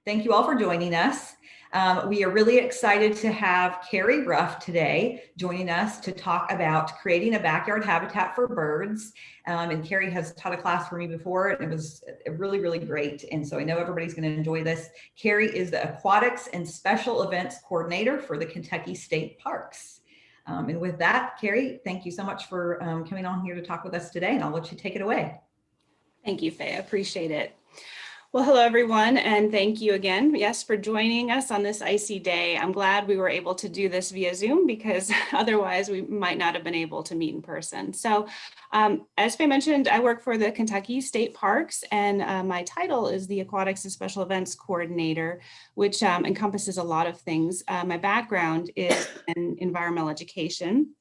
Thank you all for joining us. We are really excited to have Carrie Ruff today joining us to talk about creating a backyard habitat for birds. And Carrie has taught a class for me before, and it was really, really great. And so I know everybody's going to enjoy this. Carrie is the Aquatics and Special Events Coordinator for the Kentucky State Parks. And with that, Carrie, thank you so much for coming on here to talk with us today, and I'll let you take it away. Thank you, Faye. I appreciate it. Well, hello, everyone, and thank you again, yes, for joining us on this icy day. I'm glad we were able to do this via Zoom because otherwise we might not have been able to meet in person. So as Faye mentioned, I work for the Kentucky State Parks, and my title is the Aquatics and Special Events Coordinator, which encompasses a lot of things. My background is in environmental education.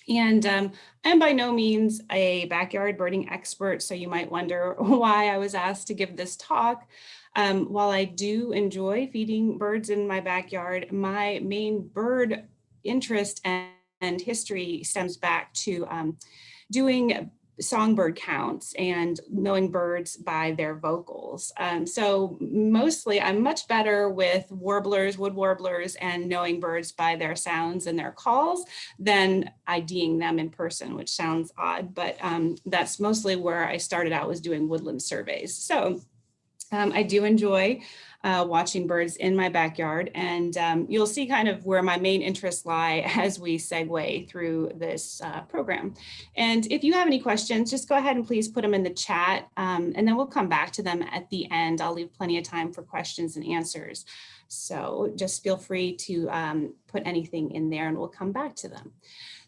And I'm by no means a backyard birding expert, so you might wonder why I was asked to give this talk. While I do enjoy feeding birds in my backyard, my main bird interest and history stems back to doing songbird counts and knowing birds by their vocals. So mostly I'm much better with warblers, wood warblers, and knowing birds by their sounds and their calls than IDing them in person, which sounds odd, but that's mostly where I started out, was doing woodland surveys. So I do enjoy watching birds in my backyard, and you'll see kind of where my main interests lie as we segue through this program. And if you have any questions, just go ahead and please put them in the chat, and then we'll come back to them at the end. I'll leave plenty of time for questions and answers. So just feel free to put anything in there and we'll come back to them.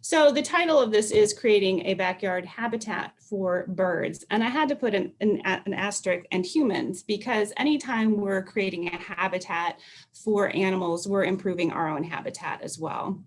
So the title of this is Creating a Backyard Habitat for Birds. And I had to put an asterisk and humans, because anytime we're creating a habitat for animals, we're improving our own habitat as well.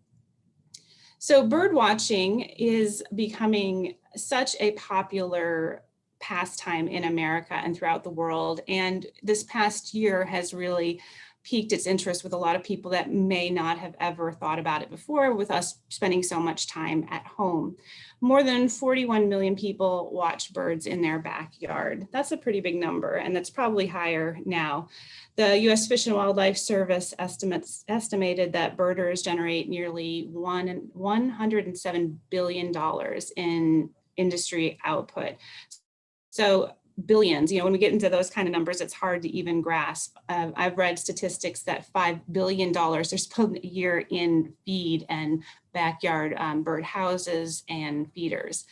So bird watching is becoming such a popular pastime in America and throughout the world. And this past year has really piqued its interest with a lot of people that may not have ever thought about it before, with us spending so much time at home. More than 41 million people watch birds in their backyard. That's a pretty big number, and that's probably higher now. The U.S. Fish and Wildlife Service estimated that birders generate nearly $107 billion in industry output. So billions, when we get into those kind of numbers, it's hard to even grasp. I've read statistics that $5 billion are spent a year in feed and backyard bird houses and feeders.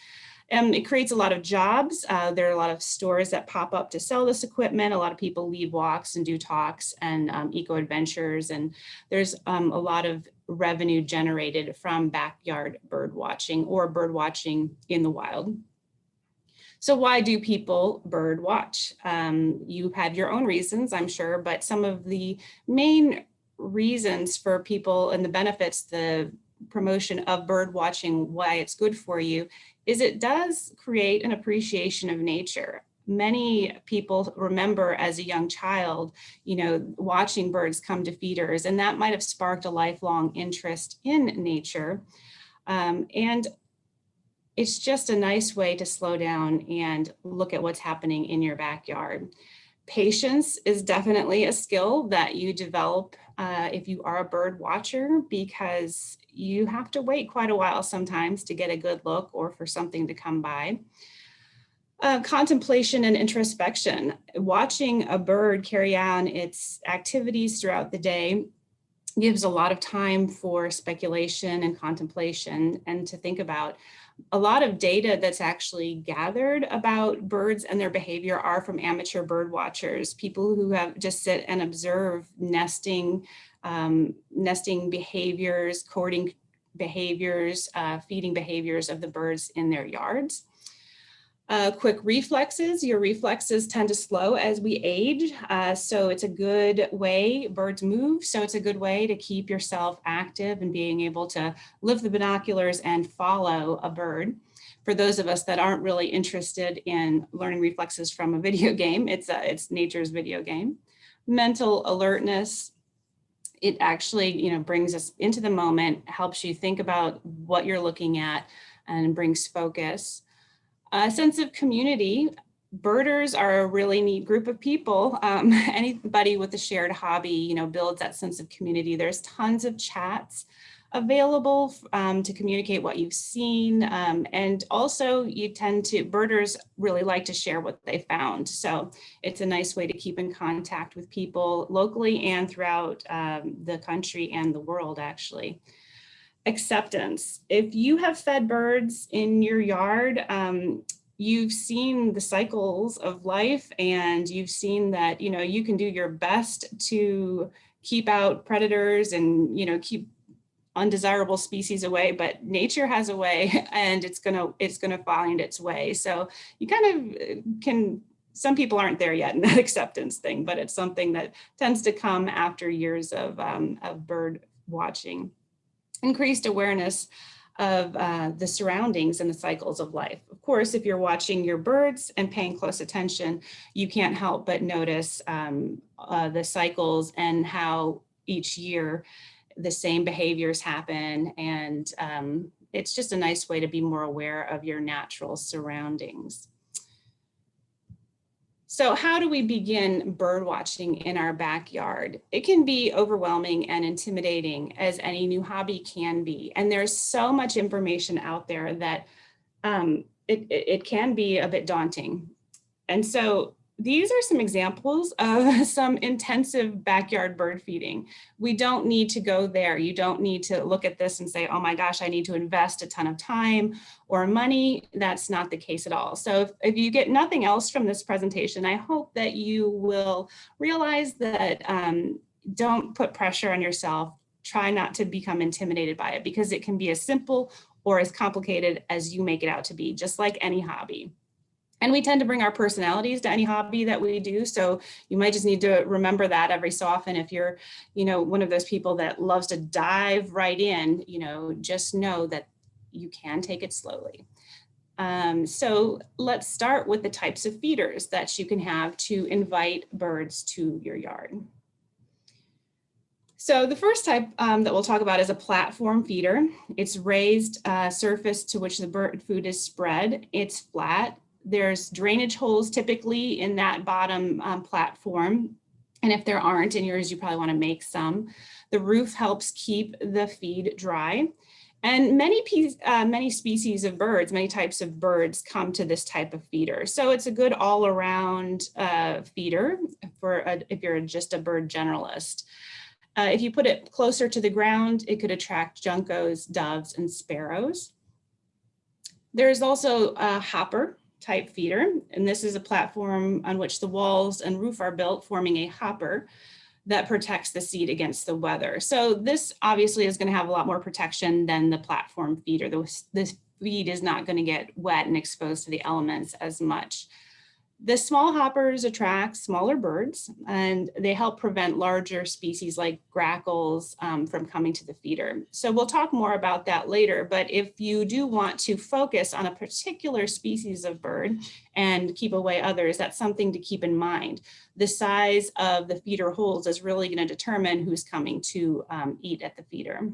It creates a lot of jobs. There are a lot of stores that pop up to sell this equipment. A lot of people lead walks and do talks and eco adventures. And there's a lot of revenue generated from backyard bird watching or bird watching in the wild. So why do people bird watch? You have your own reasons, I'm sure, but some of the main reasons for people and the benefits, the promotion of bird watching, why it's good for you, is it does create an appreciation of nature. Many people remember as a young child, watching birds come to feeders, and that might have sparked a lifelong interest in nature. And it's just a nice way to slow down and look at what's happening in your backyard. Patience is definitely a skill that you develop if you are a bird watcher, because you have to wait quite a while sometimes to get a good look or for something to come by. Contemplation and introspection. Watching a bird carry on its activities throughout the day gives a lot of time for speculation and contemplation and to think about. A lot of data that's actually gathered about birds and their behavior are from amateur bird watchers, people who have just sit and observe nesting behaviors, courting behaviors, feeding behaviors of the birds in their yards. Quick reflexes. Your reflexes tend to slow as we age. So it's a good way, birds move, so it's a good way to keep yourself active and being able to lift the binoculars and follow a bird. For those of us that aren't really interested in learning reflexes from a video game, it's nature's video game. Mental alertness. It actually, brings us into the moment, helps you think about what you're looking at and brings focus. A sense of community. Birders are a really neat group of people. Anybody with a shared hobby, builds that sense of community. There's tons of chats available to communicate what you've seen. And also birders really like to share what they found. So it's a nice way to keep in contact with people locally and throughout the country and the world, actually. Acceptance. If you have fed birds in your yard, you've seen the cycles of life, and you've seen that, you can do your best to keep out predators and, keep undesirable species away, but nature has a way, and it's gonna find its way. So you kind of some people aren't there yet in that acceptance thing, but it's something that tends to come after years of bird watching. Increased awareness of the surroundings and the cycles of life. Of course, if you're watching your birds and paying close attention, you can't help but notice the cycles and how each year the same behaviors happen. And it's just a nice way to be more aware of your natural surroundings. So how do we begin bird watching in our backyard? It can be overwhelming and intimidating, as any new hobby can be. And there's so much information out there that it can be a bit daunting. And so these are some examples of some intensive backyard bird feeding. We don't need to go there. You don't need to look at this and say, oh my gosh, I need to invest a ton of time or money. That's not the case at all. So if you get nothing else from this presentation, I hope that you will realize that don't put pressure on yourself. Try not to become intimidated by it, because it can be as simple or as complicated as you make it out to be, just like any hobby. And we tend to bring our personalities to any hobby that we do. So you might just need to remember that every so often. If you're, one of those people that loves to dive right in, just know that you can take it slowly. So let's start with the types of feeders that you can have to invite birds to your yard. So the first type that we'll talk about is a platform feeder. It's raised surface to which the bird food is spread. It's flat. There's drainage holes typically in that bottom platform. And if there aren't in yours, you probably want to make some. The roof helps keep the feed dry. And many species of birds, many types of birds come to this type of feeder. So it's a good all-around feeder if you're just a bird generalist. If you put it closer to the ground, it could attract juncos, doves, and sparrows. There's also a hopper type feeder, and this is a platform on which the walls and roof are built, forming a hopper that protects the seed against the weather. So this obviously is going to have a lot more protection than the platform feeder. This feed is not going to get wet and exposed to the elements as much. The small hoppers attract smaller birds, and they help prevent larger species like grackles from coming to the feeder. So we'll talk more about that later, but if you do want to focus on a particular species of bird and keep away others, that's something to keep in mind. The size of the feeder holes is really going to determine who's coming to eat at the feeder.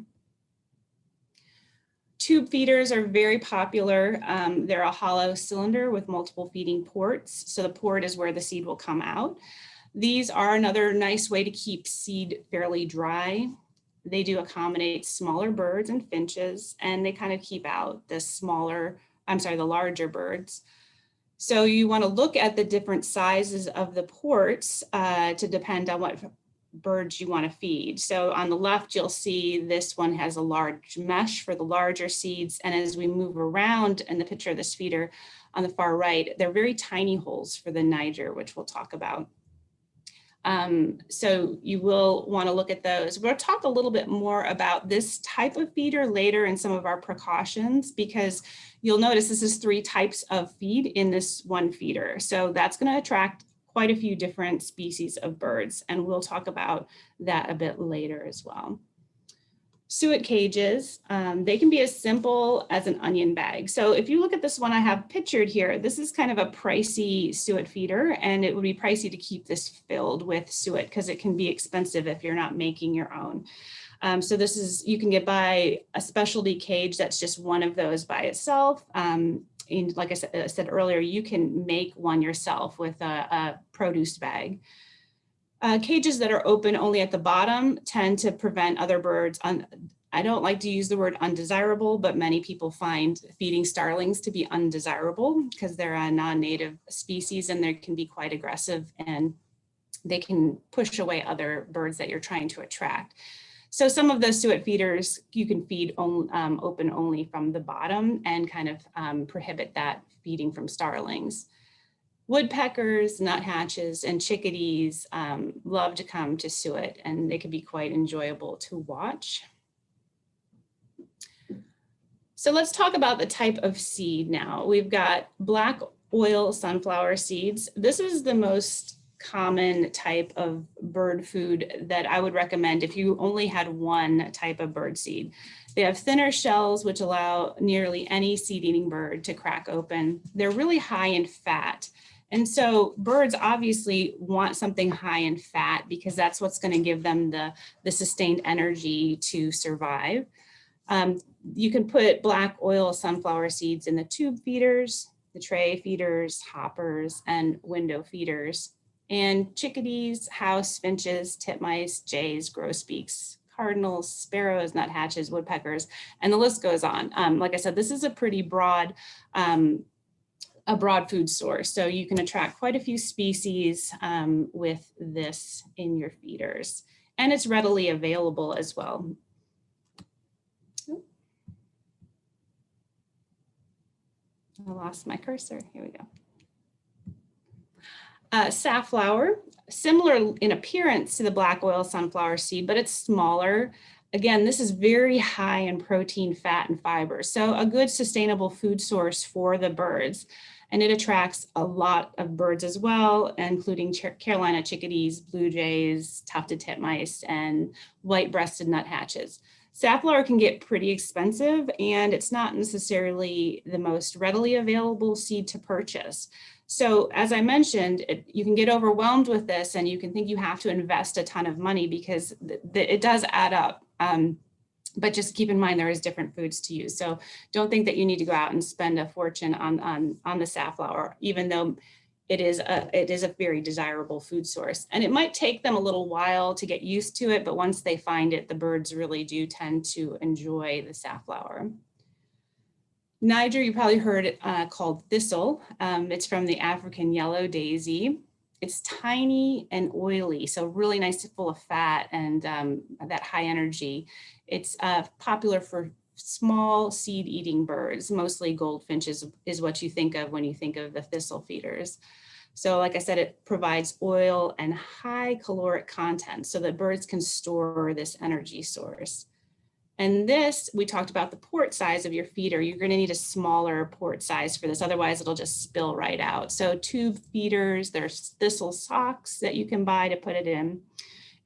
Tube feeders are very popular. They're a hollow cylinder with multiple feeding ports. So the port is where the seed will come out. These are another nice way to keep seed fairly dry. They do accommodate smaller birds and finches, and they kind of keep out the larger birds. So you want to look at the different sizes of the ports to depend on what birds you want to feed. So on the left, you'll see this one has a large mesh for the larger seeds. And as we move around in the picture of this feeder on the far right, they're very tiny holes for the Niger, which we'll talk about. So you will want to look at those. We'll talk a little bit more about this type of feeder later in some of our precautions, because you'll notice this is 3 types of feed in this one feeder. So that's going to attract quite a few different species of birds, and we'll talk about that a bit later as well. Suet cages, they can be as simple as an onion bag. So if you look at this one I have pictured here, this is kind of a pricey suet feeder, and it would be pricey to keep this filled with suet because it can be expensive if you're not making your own. So you can buy a specialty cage that's just one of those by itself. And like I said earlier, you can make one yourself with a produce bag. Cages that are open only at the bottom tend to prevent other birds. I don't like to use the word undesirable, but many people find feeding starlings to be undesirable because they're a non-native species and they can be quite aggressive and they can push away other birds that you're trying to attract. So some of those suet feeders, you can feed open only from the bottom and kind of prohibit that feeding from starlings. Woodpeckers, nuthatches, and chickadees love to come to suet, and they can be quite enjoyable to watch. So let's talk about the type of seed now. We've got black oil sunflower seeds. This is the most common type of bird food that I would recommend if you only had one type of bird seed. They have thinner shells, which allow nearly any seed-eating bird to crack open. They're really high in fat. And so birds obviously want something high in fat because that's what's going to give them the sustained energy to survive. You can put black oil sunflower seeds in the tube feeders, the tray feeders, hoppers, and window feeders. And chickadees, house finches, titmice, jays, grosbeaks, cardinals, sparrows, nuthatches, woodpeckers, and the list goes on. Like I said, this is a pretty broad food source. So you can attract quite a few species with this in your feeders. And it's readily available as well. I lost my cursor, here we go. Safflower, similar in appearance to the black oil sunflower seed, but it's smaller. Again, this is very high in protein, fat, and fiber. So a good sustainable food source for the birds. And it attracts a lot of birds as well, including Carolina chickadees, blue jays, tufted titmice, and white-breasted nuthatches. Safflower can get pretty expensive, and it's not necessarily the most readily available seed to purchase. So as I mentioned, you can get overwhelmed with this and you can think you have to invest a ton of money because it does add up. But just keep in mind there is different foods to use. So don't think that you need to go out and spend a fortune on the safflower, even though it is a very desirable food source. And it might take them a little while to get used to it, but once they find it, the birds really do tend to enjoy the safflower. Niger, you probably heard it called thistle. It's from the African yellow daisy. It's tiny and oily, so really nice, full of fat and that high energy. It's popular for small seed-eating birds, mostly goldfinches is what you think of when you think of the thistle feeders. So like I said, it provides oil and high caloric content so that birds can store this energy source. And this, we talked about the port size of your feeder. You're going to need a smaller port size for this, otherwise it'll just spill right out. So tube feeders, there's thistle socks that you can buy to put it in.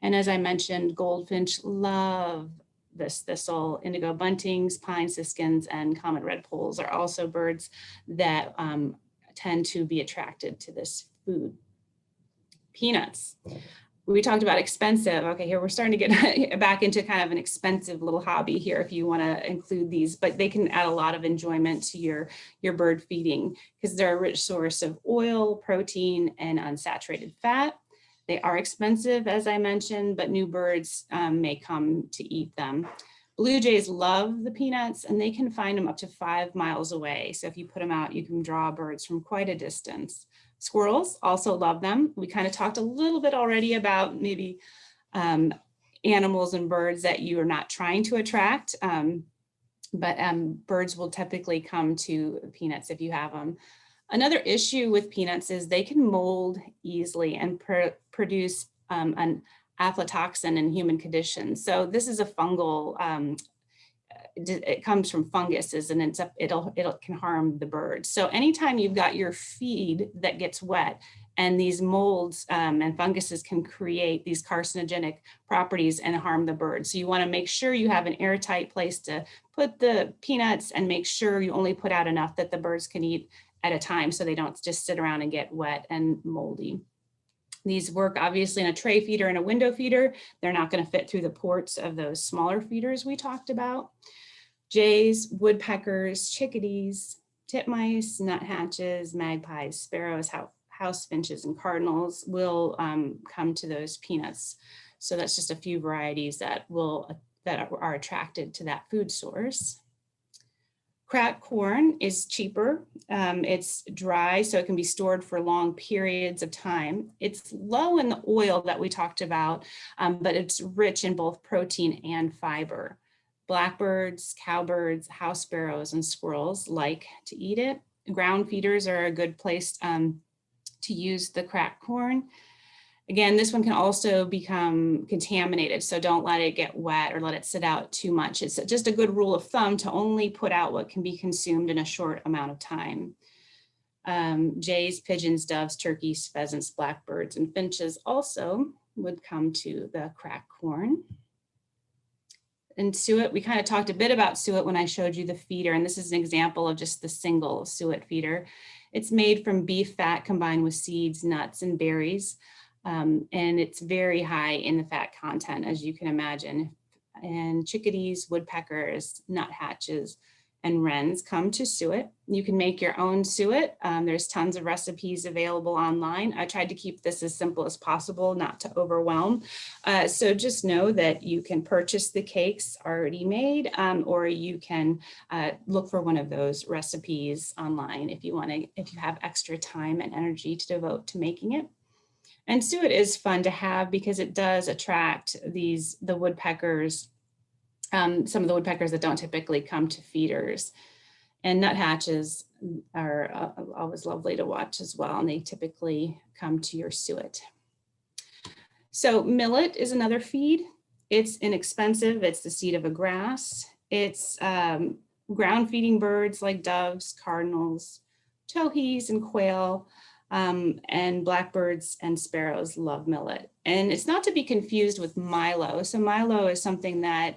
And as I mentioned, goldfinch love this thistle. Indigo buntings, pine siskins, and common redpolls are also birds that tend to be attracted to this food. Peanuts. We talked about expensive. Okay, here we're starting to get back into kind of an expensive little hobby here if you want to include these, but they can add a lot of enjoyment to your bird feeding because they're a rich source of oil, protein, and unsaturated fat. They are expensive, as I mentioned, but new birds may come to eat them. Blue jays love the peanuts and they can find them up to 5 miles away. So if you put them out, you can draw birds from quite a distance. Squirrels also love them. We kind of talked a little bit already about maybe animals and birds that you are not trying to attract, but birds will typically come to peanuts if you have them. Another issue with peanuts is they can mold easily and produce an aflatoxin in human conditions. So this is a fungal, it comes from funguses and it can harm the birds. So anytime you've got your feed that gets wet and these molds and funguses can create these carcinogenic properties and harm the birds. So you want to make sure you have an airtight place to put the peanuts and make sure you only put out enough that the birds can eat at a time so they don't just sit around and get wet and moldy. These work obviously in a tray feeder and a window feeder. They're not going to fit through the ports of those smaller feeders we talked about. Jays, woodpeckers, chickadees, titmice, nuthatches, magpies, sparrows, house finches, and cardinals will come to those peanuts. So that's just a few varieties that are attracted to that food source. Cracked corn is cheaper. It's dry, so it can be stored for long periods of time. It's low in the oil that we talked about, but it's rich in both protein and fiber. Blackbirds, cowbirds, house sparrows, and squirrels like to eat it. Ground feeders are a good place to use the cracked corn. Again, this one can also become contaminated, so don't let it get wet or let it sit out too much. It's just a good rule of thumb to only put out what can be consumed in a short amount of time. Jays, pigeons, doves, turkeys, pheasants, blackbirds, and finches also would come to the cracked corn. And suet, we kind of talked a bit about suet when I showed you the feeder, and this is an example of just the single suet feeder. It's made from beef fat combined with seeds, nuts, and berries. And it's very high in the fat content, as you can imagine. And chickadees, woodpeckers, nuthatches, and wrens come to suet. You can make your own suet. There's tons of recipes available online. I tried to keep this as simple as possible, not to overwhelm. So just know that you can purchase the cakes already made, or you can look for one of those recipes online if you have extra time and energy to devote to making it. And suet is fun to have because it does attract the woodpeckers, some of the woodpeckers that don't typically come to feeders. And nuthatches are always lovely to watch as well, and they typically come to your suet. So millet is another feed. It's inexpensive. It's the seed of a grass. It's ground feeding birds like doves, cardinals, towhees, and quail. And blackbirds and sparrows love millet. And it's not to be confused with milo. So milo is something that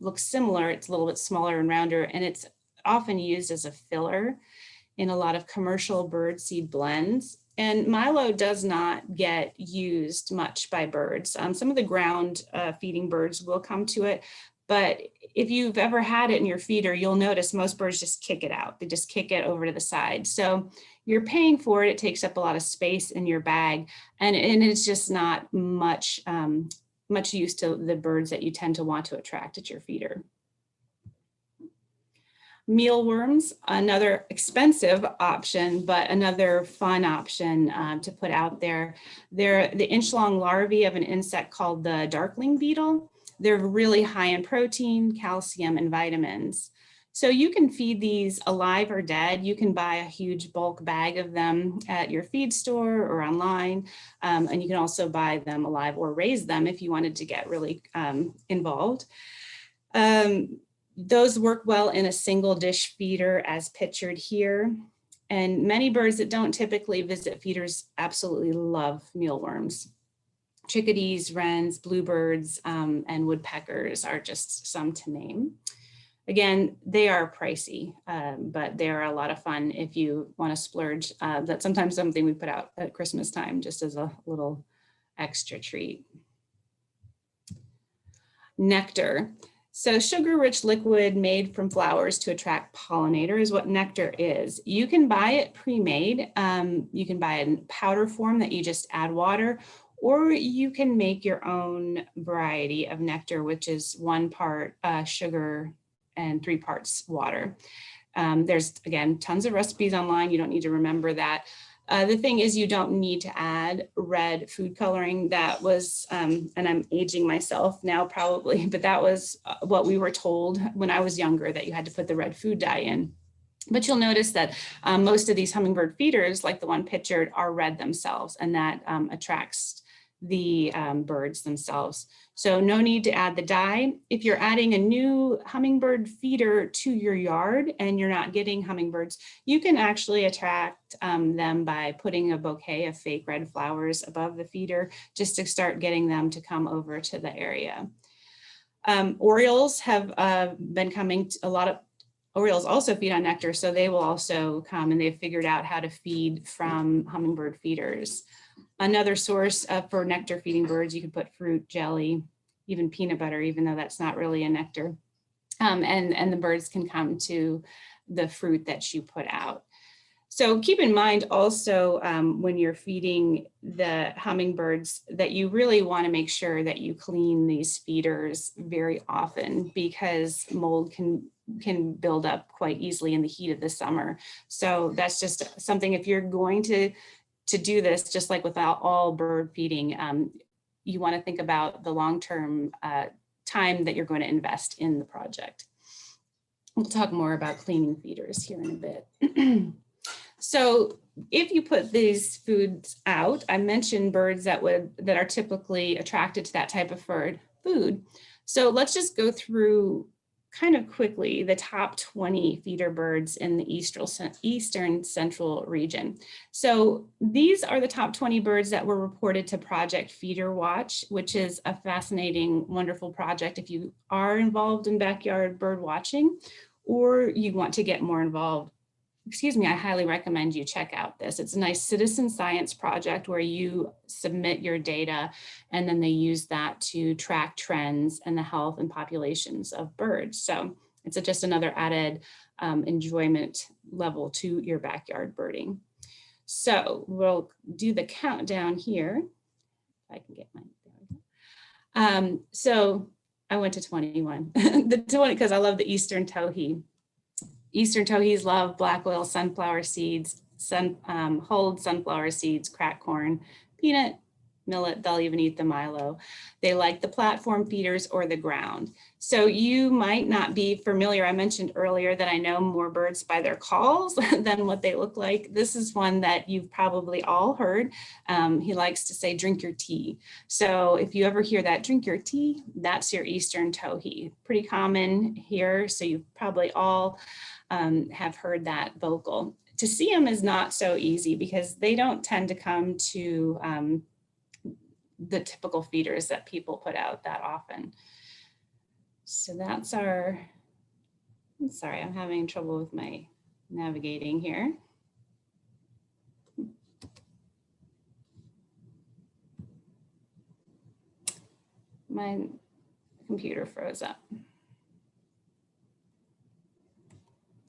looks similar. It's a little bit smaller and rounder, and it's often used as a filler in a lot of commercial birdseed blends. And milo does not get used much by birds. Some of the ground feeding birds will come to it, but if you've ever had it in your feeder, you'll notice most birds just kick it out. They just kick it over to the side. So you're paying for it. It takes up a lot of space in your bag, and it's just not much use to the birds that you tend to want to attract at your feeder. Mealworms, another expensive option, but another fun option to put out there. They're the inch-long larvae of an insect called the darkling beetle. They're really high in protein, calcium, and vitamins. So you can feed these alive or dead. You can buy a huge bulk bag of them at your feed store or online. And you can also buy them alive or raise them if you wanted to get really involved. Those work well in a single dish feeder as pictured here. And many birds that don't typically visit feeders absolutely love mealworms. Chickadees, wrens, bluebirds, and woodpeckers are just some to name. Again, they are pricey, but they are a lot of fun if you want to splurge. That's sometimes something we put out at Christmas time just as a little extra treat. Nectar. So sugar-rich liquid made from flowers to attract pollinator is what nectar is. You can buy it pre-made. You can buy it in powder form that you just add water, or you can make your own variety of nectar, which is 1 part sugar and 3 parts water. There's, again, tons of recipes online. You don't need to remember that. The thing is, you don't need to add red food coloring. That was, and I'm aging myself now probably, but that was what we were told when I was younger, that you had to put the red food dye in. But you'll notice that most of these hummingbird feeders, like the one pictured, are red themselves, and that attracts the birds themselves. So no need to add the dye. If you're adding a new hummingbird feeder to your yard and you're not getting hummingbirds, you can actually attract them by putting a bouquet of fake red flowers above the feeder, just to start getting them to come over to the area. Orioles have been coming, a lot of orioles also feed on nectar, so they will also come, and they've figured out how to feed from hummingbird feeders. Another source for nectar feeding birds, you can put fruit, jelly, even peanut butter, even though that's not really a nectar. And the birds can come to the fruit that you put out. So keep in mind also when you're feeding the hummingbirds that you really want to make sure that you clean these feeders very often, because mold can build up quite easily in the heat of the summer. So that's just something, if you're going to do this, just like without all bird feeding, you want to think about the long-term time that you're going to invest in the project. We'll talk more about cleaning feeders here in a bit. So if you put these foods out, I mentioned birds that are typically attracted to that type of food. So let's just go through kind of quickly the top 20 feeder birds in the eastern central region. So these are the top 20 birds that were reported to Project Feeder Watch, which is a fascinating, wonderful project if you are involved in backyard bird watching, or you want to get more involved. I highly recommend you check out this. It's a nice citizen science project where you submit your data and then they use that to track trends and the health and populations of birds. So it's just another added enjoyment level to your backyard birding. So we'll do the countdown here. If I can get mine. So I went to 21, the 20, because I love the Eastern towhee. Eastern towhees love black oil sunflower seeds, hulled sunflower seeds, cracked corn, peanut, millet. They'll even eat the milo. They like the platform feeders or the ground. So you might not be familiar. I mentioned earlier that I know more birds by their calls than what they look like. This is one that you've probably all heard. He likes to say, drink your tea. So if you ever hear that, drink your tea, that's your Eastern towhee. Pretty common here. So you've probably all have heard that vocal. To see them is not so easy because they don't tend to come to the typical feeders that people put out that often. So that's I'm sorry, I'm having trouble with my navigating here. My computer froze up.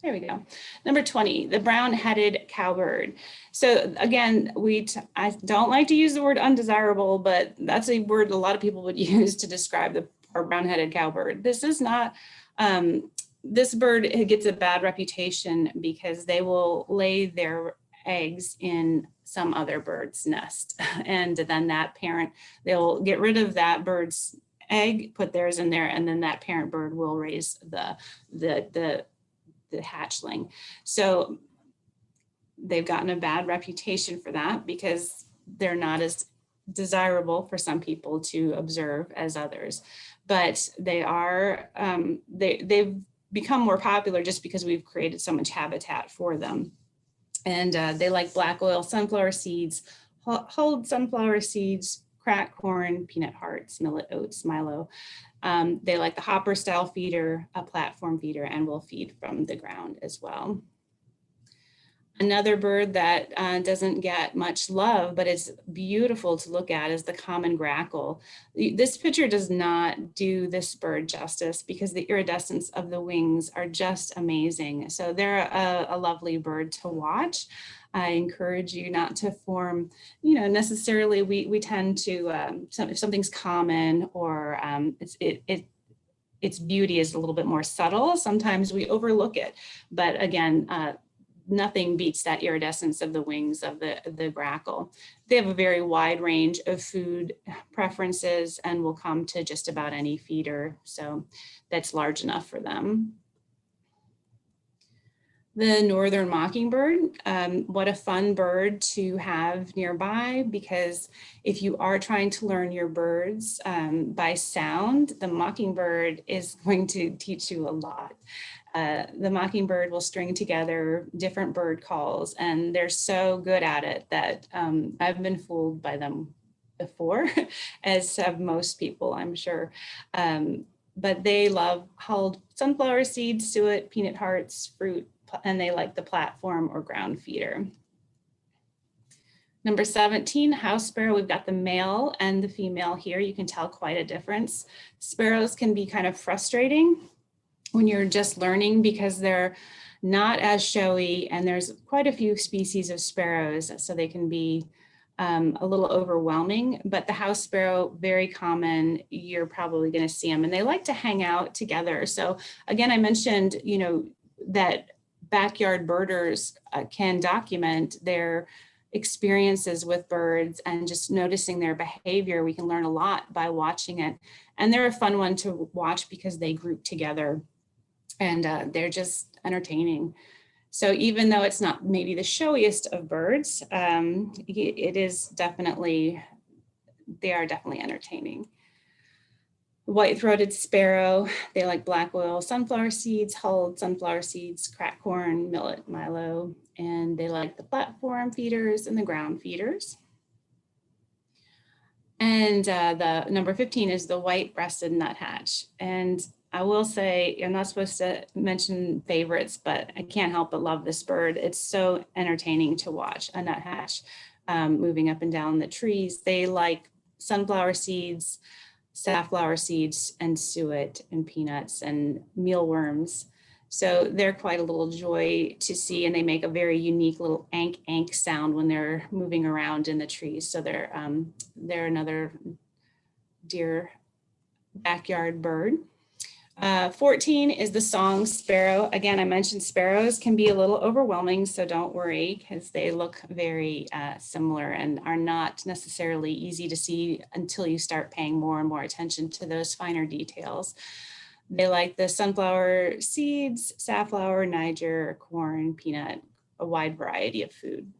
There we go. Number 20, the brown-headed cowbird. So again, I don't like to use the word undesirable, but that's a word a lot of people would use to describe our brown-headed cowbird. This is not, this bird gets a bad reputation because they will lay their eggs in some other bird's nest. And then that parent, they'll get rid of that bird's egg, put theirs in there, and then that parent bird will raise the hatchling. So they've gotten a bad reputation for that because they're not as desirable for some people to observe as others. But they are, they've become more popular just because we've created so much habitat for them. And they like black oil sunflower seeds, hulled sunflower seeds, cracked corn, peanut hearts, millet, oats, milo. They like the hopper style feeder, a platform feeder, and will feed from the ground as well. Another bird that doesn't get much love, but it's beautiful to look at, is the common grackle. This picture does not do this bird justice because the iridescence of the wings are just amazing. So they're a lovely bird to watch. I encourage you not to form, necessarily, we tend to, if something's common or its beauty is a little bit more subtle, sometimes we overlook it. But again, nothing beats that iridescence of the wings of the grackle. They have a very wide range of food preferences and will come to just about any feeder. So that's large enough for them. The northern mockingbird, what a fun bird to have nearby, because if you are trying to learn your birds by sound, the mockingbird is going to teach you a lot. The mockingbird will string together different bird calls, and they're so good at it that I've been fooled by them before, as have most people, I'm sure. But they love hulled sunflower seeds, suet, peanut hearts, fruit, and they like the platform or ground feeder. Number 17, house sparrow. We've got the male and the female here. You can tell quite a difference. Sparrows can be kind of frustrating when you're just learning, because they're not as showy, and there's quite a few species of sparrows, so they can be a little overwhelming. But the house sparrow, very common. You're probably going to see them, and they like to hang out together. So again, I mentioned, that backyard birders can document their experiences with birds, and just noticing their behavior. We can learn a lot by watching it. And they're a fun one to watch because they group together, and they're just entertaining. So even though it's not maybe the showiest of birds, it is definitely, they are definitely entertaining. White-throated sparrow, they like black oil, sunflower seeds, hulled sunflower seeds, cracked corn, millet, milo, and they like the platform feeders and the ground feeders. And the number 15 is the white-breasted nuthatch. And I will say, I'm not supposed to mention favorites, but I can't help but love this bird. It's so entertaining to watch a nuthatch moving up and down the trees. They like sunflower seeds, safflower seeds, and suet, and peanuts, and mealworms. So they're quite a little joy to see, and they make a very unique little ank ank sound when they're moving around in the trees. So they're another dear backyard bird. 14 is the song sparrow. Again, I mentioned sparrows can be a little overwhelming, so don't worry, because they look very similar and are not necessarily easy to see until you start paying more and more attention to those finer details. They like the sunflower seeds, safflower, Niger, corn, peanut, a wide variety of food.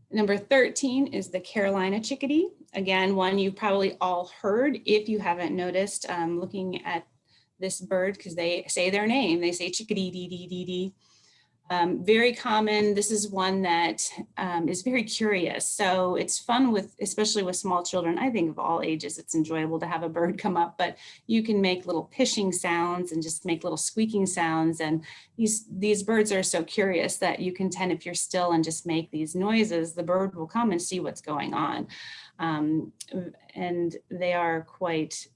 Number 13 is the Carolina chickadee. Again, one you've probably all heard if you haven't noticed looking at this bird, because they say their name. They say chickadee, dee, dee, dee, dee. Very common. This is one that is very curious. So it's fun with, especially with small children. I think of all ages, it's enjoyable to have a bird come up, but you can make little pishing sounds and just make little squeaking sounds. And these birds are so curious that you can tend, if you're still and just make these noises, the bird will come and see what's going on. And they are quite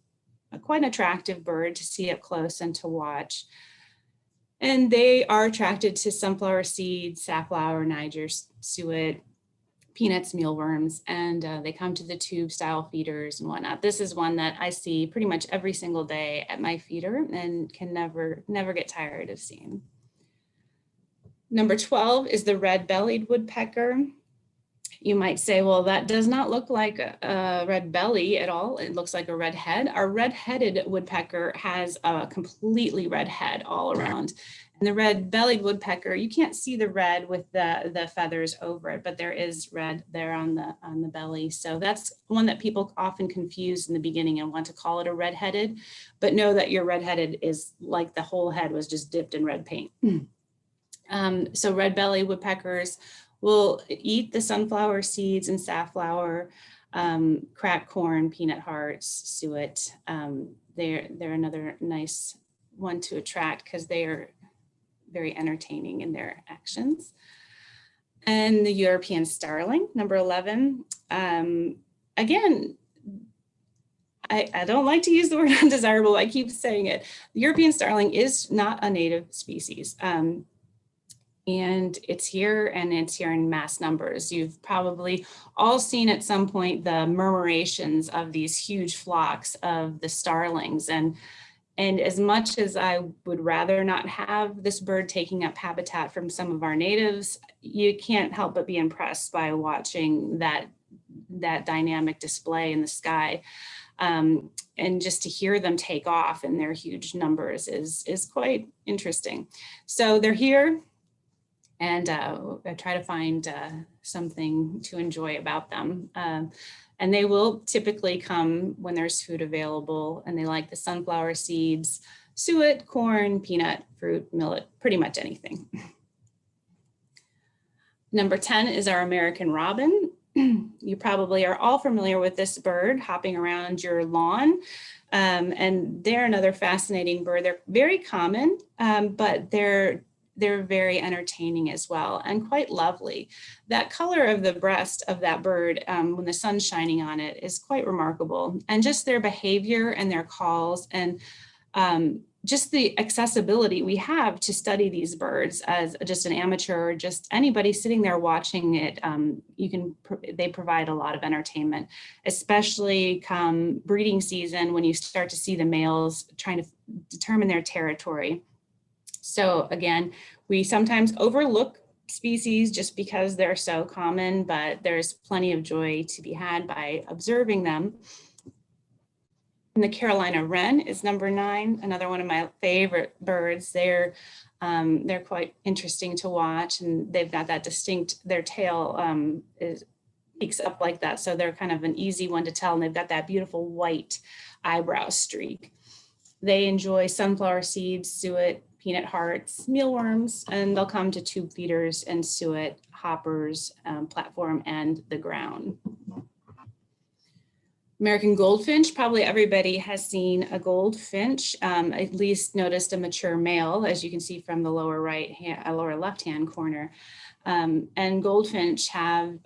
an attractive bird to see up close and to watch. And they are attracted to sunflower seeds, safflower, Niger, suet, peanuts, mealworms, and they come to the tube style feeders and whatnot. This is one that I see pretty much every single day at my feeder and can never get tired of seeing. Number 12 is the red-bellied woodpecker. You might say, well, that does not look like a red belly at all. It looks like a red head. Our red-headed woodpecker has a completely red head all around. And the red-bellied woodpecker, you can't see the red with the feathers over it, but there is red there on the belly. So that's one that people often confuse in the beginning and want to call it a red-headed, but know that your red-headed is like the whole head was just dipped in red paint. So red-bellied woodpeckers will eat the sunflower seeds and safflower, cracked corn, peanut hearts, suet. They're another nice one to attract because they are very entertaining in their actions. And the European starling, number 11. Again, I don't like to use the word undesirable. I keep saying it. The European starling is not a native species. And it's here in mass numbers. You've probably all seen at some point the murmurations of these huge flocks of the starlings. And as much as I would rather not have this bird taking up habitat from some of our natives, you can't help but be impressed by watching that dynamic display in the sky. And just to hear them take off in their huge numbers is quite interesting. So they're here. And I try to find something to enjoy about them. And they will typically come when there's food available, and they like the sunflower seeds, suet, corn, peanut, fruit, millet, pretty much anything. Number 10 is our American robin. You probably are all familiar with this bird hopping around your lawn. And they're another fascinating bird. They're very common, but they're very entertaining as well and quite lovely. That color of the breast of that bird when the sun's shining on it is quite remarkable. And just their behavior and their calls. And just the accessibility we have to study these birds as just an amateur or just anybody sitting there watching it. They provide a lot of entertainment, especially come breeding season when you start to see the males trying to determine their territory. So again, we sometimes overlook species just because they're so common, but there's plenty of joy to be had by observing them. And the Carolina wren is number 9, another one of my favorite birds. They're quite interesting to watch, and they've got that distinct, their tail peaks up like that. So they're kind of an easy one to tell, and they've got that beautiful white eyebrow streak. They enjoy sunflower seeds, suet, peanut hearts, mealworms, and they'll come to tube feeders and suet, hoppers, platform, and the ground. American goldfinch, probably everybody has seen a goldfinch, at least noticed a mature male, as you can see from the lower left-hand corner. And goldfinch have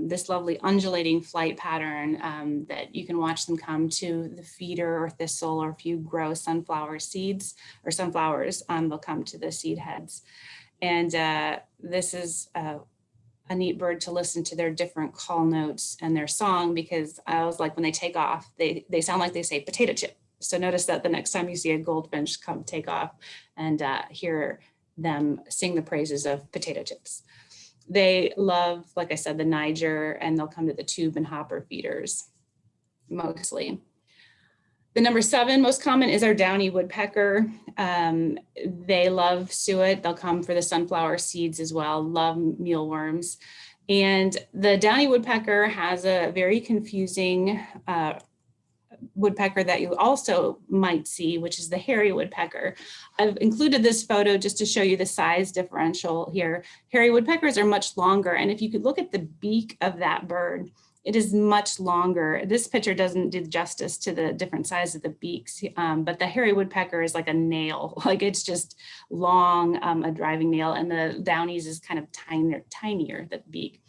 this lovely undulating flight pattern that you can watch them come to the feeder or thistle, or if you grow sunflower seeds or sunflowers, they'll come to the seed heads. And this is a neat bird to listen to their different call notes and their song, because I was like, when they take off, they sound like they say potato chip. So notice that the next time you see a goldfinch come take off, and hear them sing the praises of potato chips. They love, like I said, the Niger, and they'll come to the tube and hopper feeders mostly. The number 7 most common is our downy woodpecker. They love suet. They'll come for the sunflower seeds as well, love mealworms. And the downy woodpecker has a very confusing woodpecker that you also might see, which is the hairy woodpecker. I've included this photo just to show you the size differential here. Hairy woodpeckers are much longer, and if you could look at the beak of that bird, it is much longer. This picture doesn't do justice to the different size of the beaks, but the hairy woodpecker is like a nail, like it's just long, a driving nail, and the downies is kind of tinier, the beak.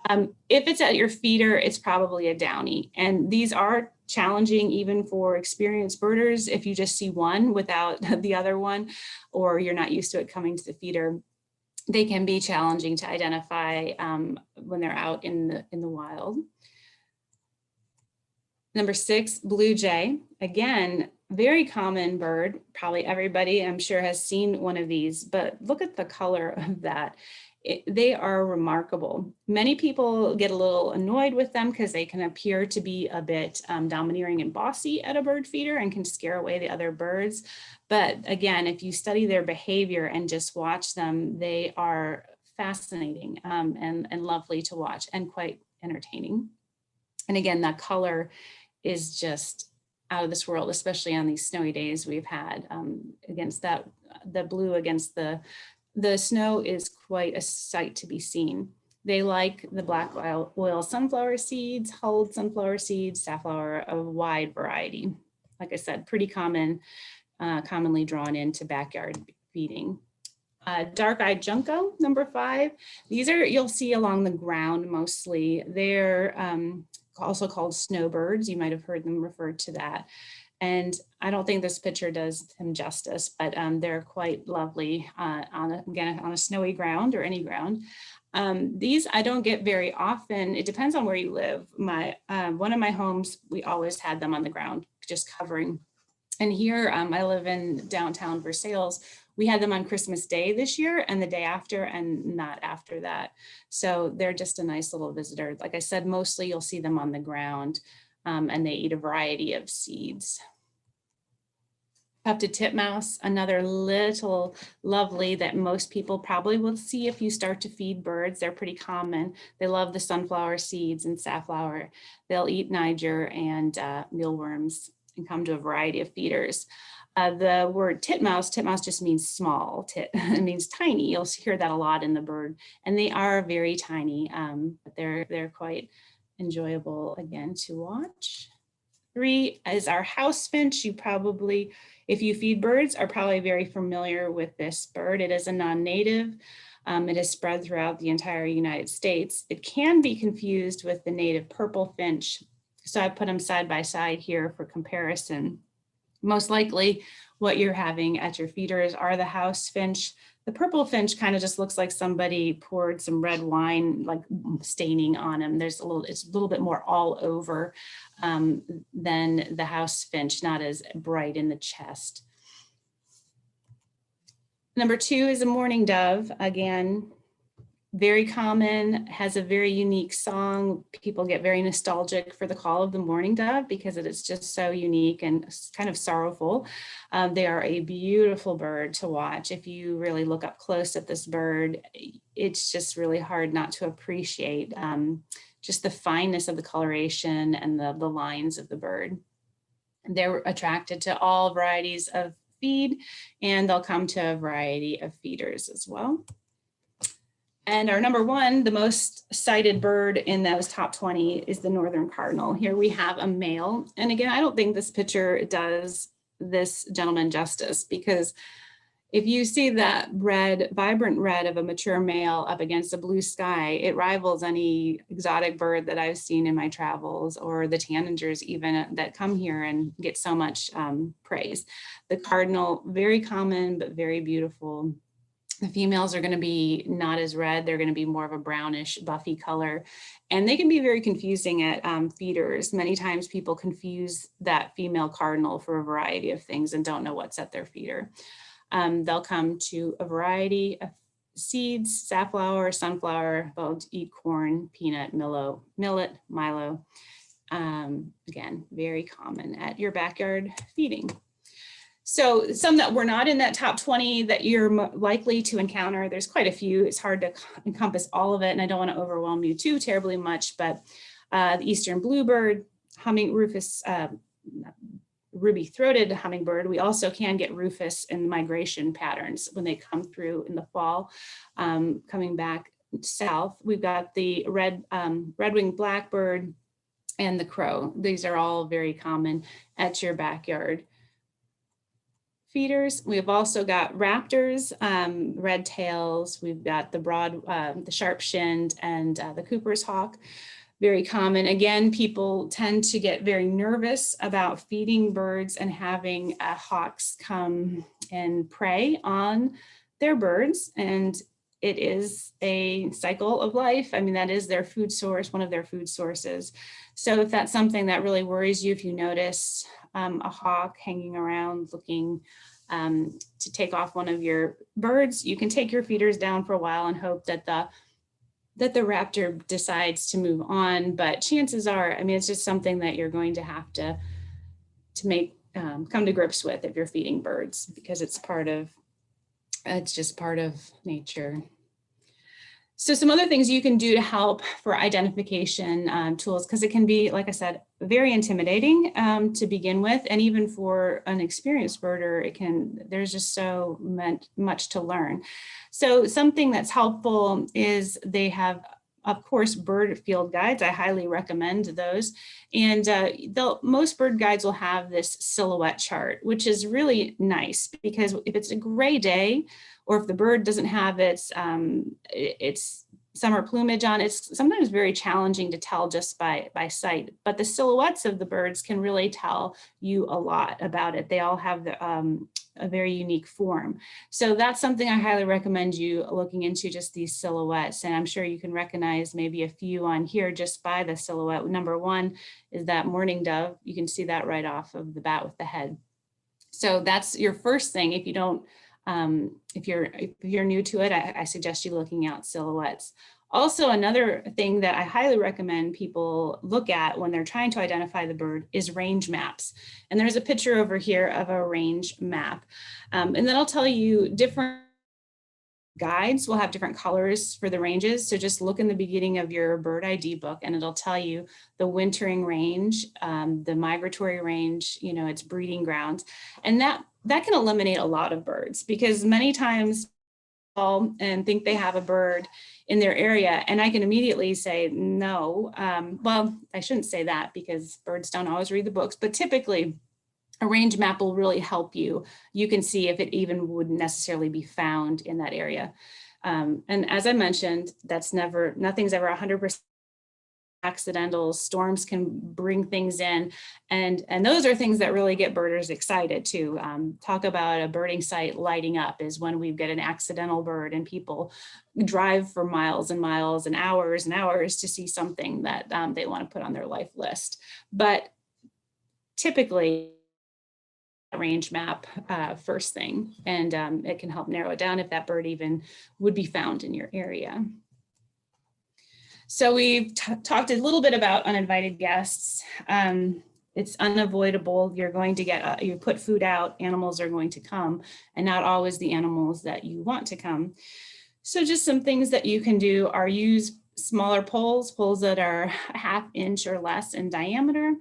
If it's at your feeder, it's probably a downy, and these are challenging even for experienced birders if you just see one without the other one, or you're not used to it coming to the feeder. They can be challenging to identify when they're out in the wild. Number 6, blue jay. Again, very common bird. Probably everybody, I'm sure, has seen one of these, but look at the color of that. They are remarkable. Many people get a little annoyed with them because they can appear to be a bit domineering and bossy at a bird feeder and can scare away the other birds. But again, if you study their behavior and just watch them, they are fascinating and lovely to watch, and quite entertaining. And again, that color is just out of this world, especially on these snowy days we've had. Against that, the blue against the snow is quite a sight to be seen. They like the black oil sunflower seeds, hulled sunflower seeds, safflower, a wide variety. Like I said, pretty common, commonly drawn into backyard feeding. Dark-eyed junco, number 5. These are, you'll see along the ground mostly. They're also called snowbirds. You might have heard them referred to that. And I don't think this picture does them justice, but they're quite lovely on a snowy ground or any ground. These I don't get very often. It depends on where you live. One of my homes, we always had them on the ground, just covering. And here I live in downtown Versailles. We had them on Christmas Day this year and the day after, and not after that. So they're just a nice little visitor. Like I said, mostly you'll see them on the ground. And they eat a variety of seeds. Tufted titmouse, another little lovely that most people probably will see if you start to feed birds. They're pretty common. They love the sunflower seeds and safflower. They'll eat Niger and mealworms and come to a variety of feeders. The word titmouse just means small. It means tiny. You'll hear that a lot in the bird, and they are very tiny, but they're quite enjoyable again to watch. 3 is our house finch. You probably, if you feed birds, are probably very familiar with this bird. It is a non-native. It is spread throughout the entire United States. It can be confused with the native purple finch. So I put them side by side here for comparison. Most likely what you're having at your feeders are the house finch. The purple finch kind of just looks like somebody poured some red wine, like staining on him. It's a little bit more all over than the house finch, not as bright in the chest. Number 2 is a mourning dove. Again, very common, has a very unique song. People get very nostalgic for the call of the mourning dove because it is just so unique and kind of sorrowful. They are a beautiful bird to watch. If you really look up close at this bird, it's just really hard not to appreciate just the fineness of the coloration and the lines of the bird. They're attracted to all varieties of feed, and they'll come to a variety of feeders as well. And our number 1, the most cited bird in those top 20 is the northern cardinal. Here we have a male. And again, I don't think this picture does this gentleman justice, because if you see that red, vibrant red of a mature male up against a blue sky, it rivals any exotic bird that I've seen in my travels, or the tanagers even that come here and get so much praise. The cardinal, very common, but very beautiful. The females are going to be not as red. They're going to be more of a brownish, buffy color. And they can be very confusing at feeders. Many times people confuse that female cardinal for a variety of things and don't know what's at their feeder. They'll come to a variety of seeds, safflower, sunflower. They'll eat corn, peanut, millet, milo. Again, very common at your backyard feeding. So some that were not in that top 20 that you're likely to encounter, there's quite a few. It's hard to encompass all of it, and I don't want to overwhelm you too terribly much, but the eastern bluebird, Rufous, ruby-throated hummingbird. We also can get rufous in migration patterns when they come through in the fall, coming back south. We've got the red-winged blackbird and the crow. These are all very common at your backyard feeders. We've also got raptors, red tails. We've got the sharp-shinned, and the Cooper's hawk. Very common. Again, people tend to get very nervous about feeding birds and having hawks come and prey on their birds. And it is a cycle of life. I mean, that is their food source, one of their food sources. So if that's something that really worries you, if you notice a hawk hanging around looking to take off one of your birds, you can take your feeders down for a while and hope that the raptor decides to move on. But chances are, I mean, it's just something that you're going to have to make come to grips with if you're feeding birds, because it's just part of nature. So some other things you can do to help for identification tools, because it can be, like I said, very intimidating to begin with. And even for an experienced birder, there's just so much to learn. So something that's helpful is they have, of course, bird field guides. I highly recommend those. And most bird guides will have this silhouette chart, which is really nice, because if it's a gray day, or if the bird doesn't have its summer plumage on, it's sometimes very challenging to tell just by sight. But the silhouettes of the birds can really tell you a lot about it. They all have a very unique form. So that's something I highly recommend you looking into, just these silhouettes. And I'm sure you can recognize maybe a few on here just by the silhouette. Number 1 is that mourning dove. You can see that right off of the bat with the head. So that's your first thing. If you don't, if you're new to it, I suggest you looking out silhouettes. Also, another thing that I highly recommend people look at when they're trying to identify the bird is range maps. And there's a picture over here of a range map. And then I'll tell you, different guides will have different colors for the ranges. So just look in the beginning of your bird ID book and it'll tell you the wintering range, the migratory range, its breeding grounds. And that can eliminate a lot of birds, because many times and think they have a bird in their area, and I can immediately say no. Well, I shouldn't say that, because birds don't always read the books, but typically a range map will really help you. You can see if it even would necessarily be found in that area. And as I mentioned, nothing's ever 100% accidentals, storms can bring things in, and those are things that really get birders excited too. Talk about a birding site lighting up is when we get an accidental bird and people drive for miles and miles and hours to see something that they want to put on their life list. But typically, range map first thing, and it can help narrow it down if that bird even would be found in your area. So we've talked a little bit about uninvited guests. It's unavoidable. You're going to get, you put food out, animals are going to come, and not always the animals that you want to come. So just some things that you can do are use smaller poles that are 1/2 inch or less in diameter.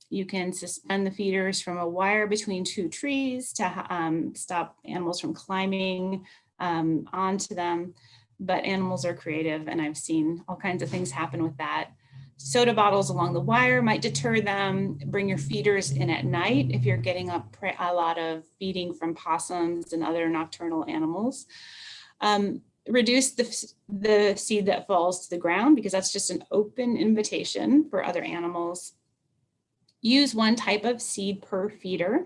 You can suspend the feeders from a wire between 2 trees to stop animals from climbing onto them. But animals are creative, and I've seen all kinds of things happen with that. Soda bottles along the wire might deter them. Bring your feeders in at night if you're getting a lot of feeding from possums and other nocturnal animals. Reduce the seed that falls to the ground, because that's just an open invitation for other animals. Use one type of seed per feeder.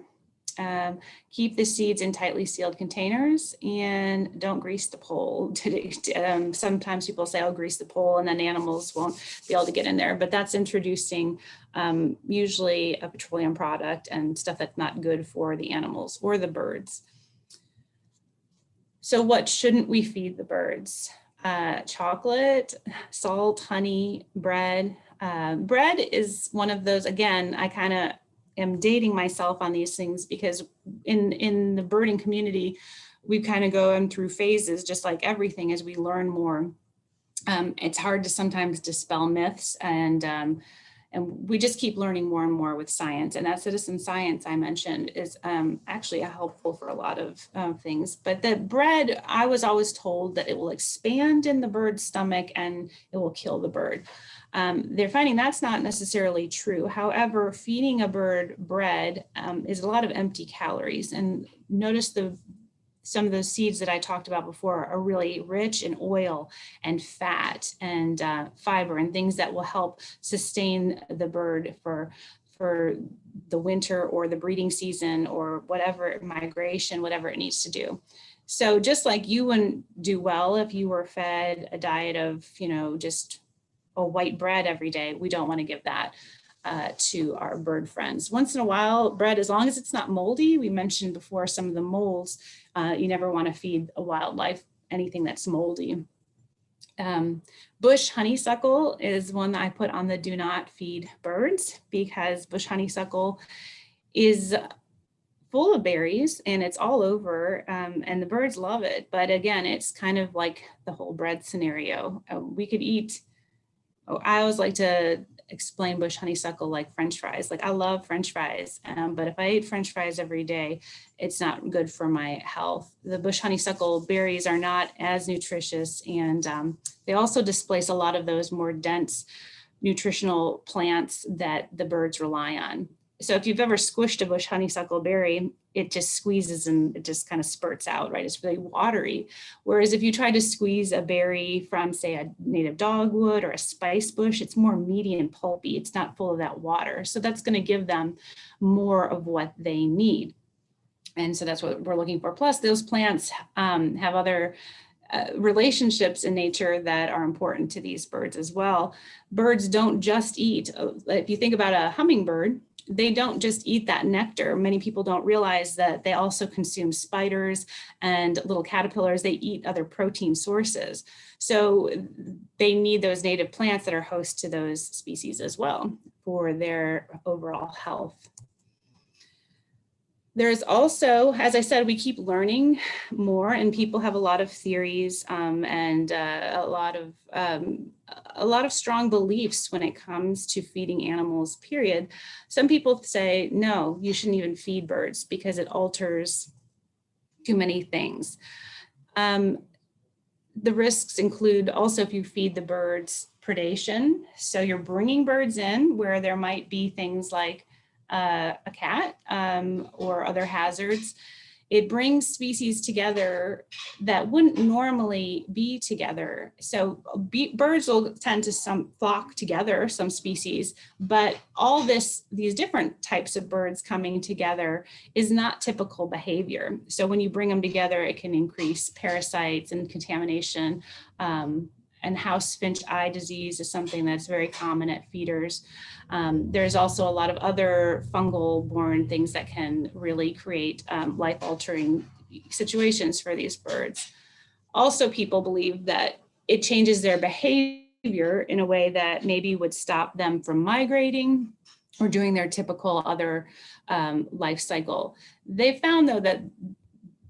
Keep the seeds in tightly sealed containers, and don't grease the pole. Sometimes people say, "I'll grease the pole," and then animals won't be able to get in there. But that's introducing usually a petroleum product and stuff that's not good for the animals or the birds. So what shouldn't we feed the birds? Chocolate, salt, honey, bread. Bread is one of those, again, I kind of am dating myself on these things, because in the birding community, we kind of go through phases, just like everything, as we learn more. It's hard to sometimes dispel myths, and we just keep learning more and more with science. And that citizen science I mentioned is actually helpful for a lot of things. But the bread, I was always told that it will expand in the bird's stomach and it will kill the bird. They're finding that's not necessarily true. However, feeding a bird bread is a lot of empty calories. And notice some of those seeds that I talked about before are really rich in oil and fat and fiber and things that will help sustain the bird for the winter or the breeding season or whatever migration, whatever it needs to do. So just like you wouldn't do well if you were fed a diet of, just a white bread every day, we don't want to give that to our bird friends. Once in a while, bread, as long as it's not moldy, we mentioned before some of the molds, you never want to feed a wildlife anything that's moldy. Bush honeysuckle is one that I put on the do not feed birds, because bush honeysuckle is full of berries and it's all over, and the birds love it. But again, it's kind of like the whole bread scenario. We could eat, I always like to explain bush honeysuckle like French fries. Like, I love French fries, but if I ate French fries every day, it's not good for my health. The bush honeysuckle berries are not as nutritious, and they also displace a lot of those more dense nutritional plants that the birds rely on. So if you've ever squished a bush honeysuckle berry, it just squeezes and it just kind of spurts out, right? It's really watery. Whereas if you try to squeeze a berry from, say, a native dogwood or a spice bush, it's more meaty and pulpy. It's not full of that water. So that's going to give them more of what they need. And so that's what we're looking for. Plus, those plants have other relationships in nature that are important to these birds as well. Birds don't just eat. If you think about a hummingbird, they don't just eat that nectar. Many people don't realize that they also consume spiders and little caterpillars. They eat other protein sources. So they need those native plants that are host to those species as well for their overall health. There's also, as I said, we keep learning more, and people have a lot of theories and a lot of strong beliefs when it comes to feeding animals, period. Some people say, no, you shouldn't even feed birds because it alters too many things. The risks include also if you feed the birds predation. So you're bringing birds in where there might be things like a cat or other hazards. It brings species together that wouldn't normally be together. So birds will tend to flock together, some species, but all these different types of birds coming together is not typical behavior. So when you bring them together, it can increase parasites and contamination. And house finch eye disease is something that's very common at feeders. There's also a lot of other fungal-borne things that can really create life-altering situations for these birds. Also, people believe that it changes their behavior in a way that maybe would stop them from migrating or doing their typical other life cycle. They found, though, that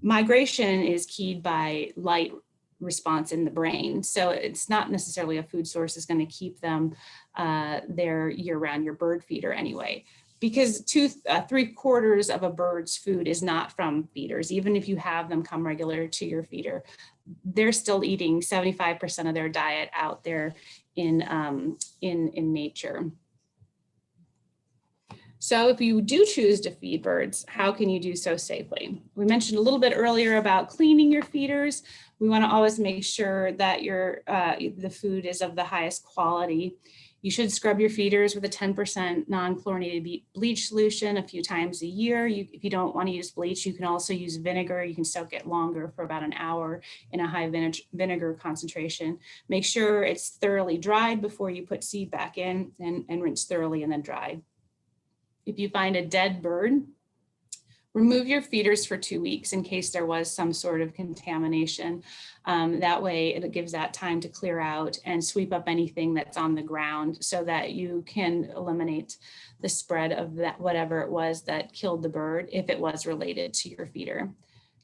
migration is keyed by light response in the brain. So it's not necessarily a food source is going to keep them there year-round, your bird feeder anyway, because 3/4 of a bird's food is not from feeders. Even if you have them come regular to your feeder, they're still eating 75% of their diet out there in nature. So if you do choose to feed birds, how can you do so safely? We mentioned a little bit earlier about cleaning your feeders. We want to always make sure that the food is of the highest quality. You should scrub your feeders with a 10% non-chlorinated bleach solution a few times a year. If you don't want to use bleach, you can also use vinegar. You can soak it longer for about an hour in a high vinegar concentration. Make sure it's thoroughly dried before you put seed back in, and rinse thoroughly and then dry. If you find a dead bird, remove your feeders for 2 weeks in case there was some sort of contamination. That way it gives that time to clear out and sweep up anything that's on the ground so that you can eliminate the spread of that, whatever it was that killed the bird, if it was related to your feeder.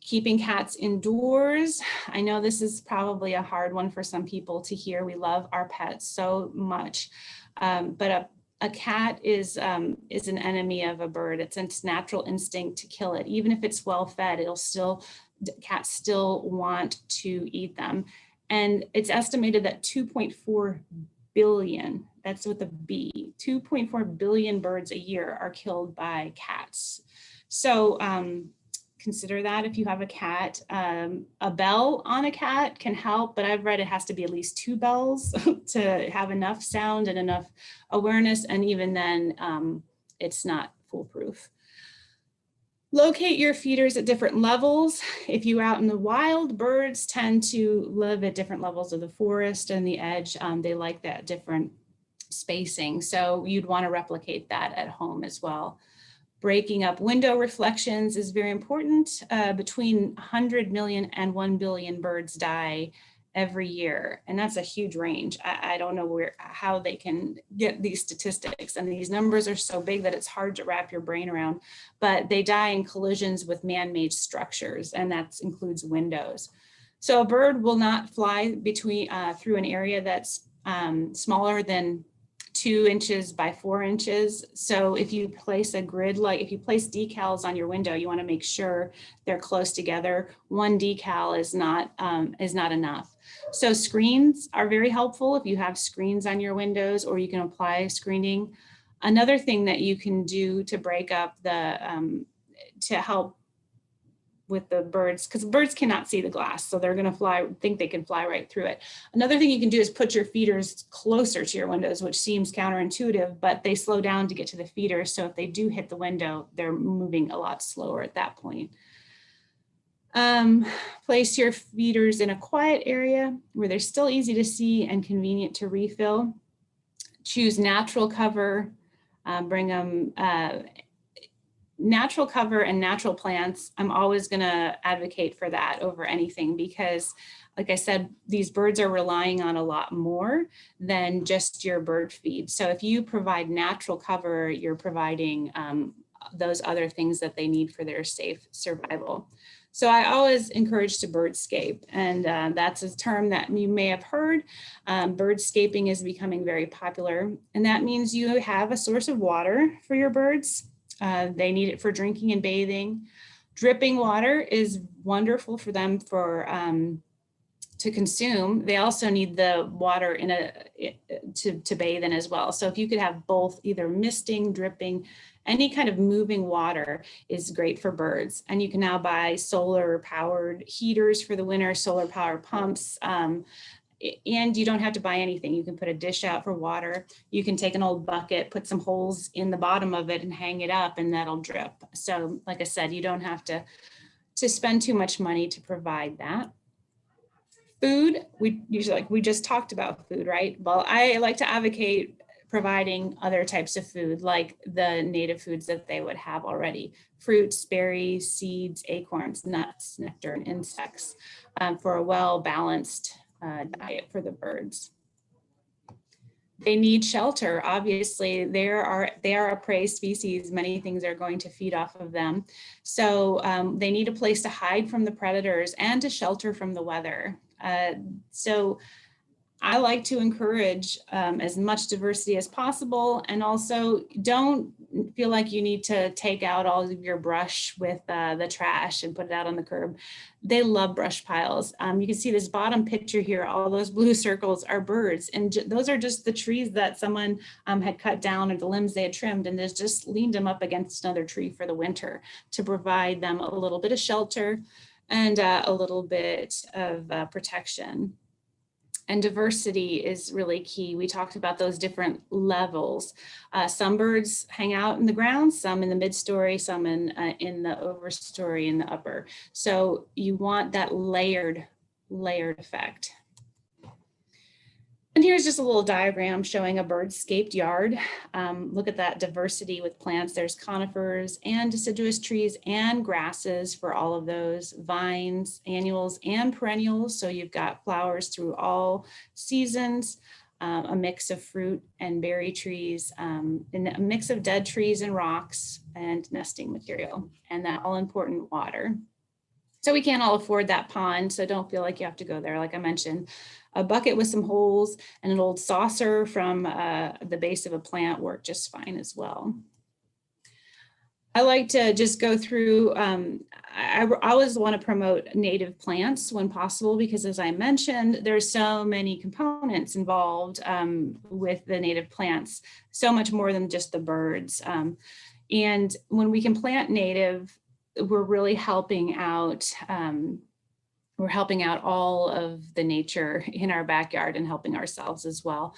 Keeping cats indoors. I know this is probably a hard one for some people to hear. We love our pets so much, but a cat is an enemy of a bird. It's its natural instinct to kill it. Even if it's well fed, cats still want to eat them. And it's estimated that 2.4 billion, that's with a B, 2.4 billion birds a year are killed by cats. So consider that if you have a cat. A bell on a cat can help, but I've read it has to be at least 2 bells to have enough sound and enough awareness. And even then, it's not foolproof. Locate your feeders at different levels. If you're out in the wild, birds tend to live at different levels of the forest and the edge. They like that different spacing. So you'd want to replicate that at home as well. Breaking up window reflections is very important. Between 100 million and 1 billion birds die every year. And that's a huge range. I don't know how they can get these statistics. And these numbers are so big that it's hard to wrap your brain around, but they die in collisions with man-made structures, and that includes windows. So a bird will not fly through an area that's smaller than 2 inches by 4 inches. So if you place a grid, like if you place decals on your window, you want to make sure they're close together. One decal is not enough. So screens are very helpful if you have screens on your windows, or you can apply screening. Another thing that you can do to break up to help with the birds, because birds cannot see the glass, so they're going to think they can fly right through it. Another thing you can do is put your feeders closer to your windows, which seems counterintuitive, but they slow down to get to the feeder. So if they do hit the window, they're moving a lot slower at that point. Place your feeders in a quiet area where they're still easy to see and convenient to refill. Choose natural cover. Bring them natural cover and natural plants. I'm always going to advocate for that over anything, because like I said, these birds are relying on a lot more than just your bird feed. So if you provide natural cover, you're providing those other things that they need for their safe survival. So I always encourage to birdscape, and that's a term that you may have heard. Birdscaping is becoming very popular, and that means you have a source of water for your birds. They need it for drinking and bathing. Dripping water is wonderful for them to consume. They also need the water to bathe in as well. So if you could have both, either misting, dripping, Any kind of moving water is great for birds. And you can now buy solar powered heaters for the winter, solar powered pumps. And you don't have to buy anything. You can put a dish out for water. You can take an old bucket, put some holes in the bottom of it and hang it up, and that'll drip. So like I said, you don't have to spend too much money to provide that. Food, we just talked about food, right? Well, I like to advocate providing other types of food, like the native foods that they would have already: fruits, berries, seeds, acorns, nuts, nectar, and insects, for a well-balanced diet for the birds. They need shelter. Obviously, they are a prey species. Many things are going to feed off of them. So they need a place to hide from the predators and to shelter from the weather. So I like to encourage as much diversity as possible, and also don't feel like you need to take out all of your brush with the trash and put it out on the curb. They love brush piles. You can see this bottom picture here, all those blue circles are birds, and those are just the trees that someone had cut down, or the limbs they had trimmed, and there's just leaned them up against another tree for the winter to provide them a little bit of shelter and a little bit of protection. And diversity is really key. We talked about those different levels. Some birds hang out in the ground, some in the mid-story, some in the overstory, in the upper. So you want that layered effect. And here's just a little diagram showing a bird-scaped yard. Look at that diversity with plants. There's conifers and deciduous trees and grasses for all of those, vines, annuals, and perennials. So you've got flowers through all seasons, a mix of fruit and berry trees, and a mix of dead trees and rocks and nesting material, and that all-important water. So we can't all afford that pond, so don't feel like you have to go there. Like I mentioned, a bucket with some holes and an old saucer from the base of a plant work just fine as well. I like to just go through, I always want to promote native plants when possible, because as I mentioned, there's so many components involved with the native plants, so much more than just the birds. And when we can plant native, we're really helping out. We're helping out all of the nature in our backyard and helping ourselves as well.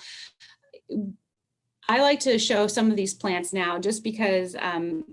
I like to show some of these plants now just because I'm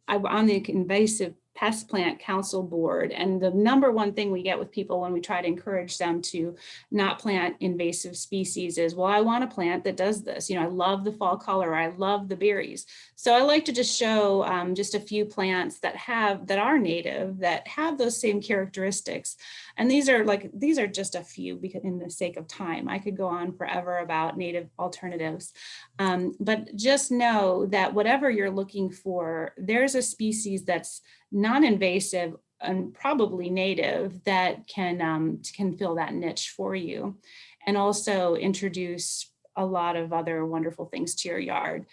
on the invasive pest plant council board, and the number one thing we get with people when we try to encourage them to not plant invasive species is, well, I want a plant that does this. You know, I love the fall color, I love the berries. So I like to just show just a few plants that are native, that have those same characteristics. And these are just a few, because in the sake of time, I could go on forever about native alternatives. But just know that whatever you're looking for, there's a species that's non-invasive and probably native that can fill that niche for you, and also introduce a lot of other wonderful things to your yard.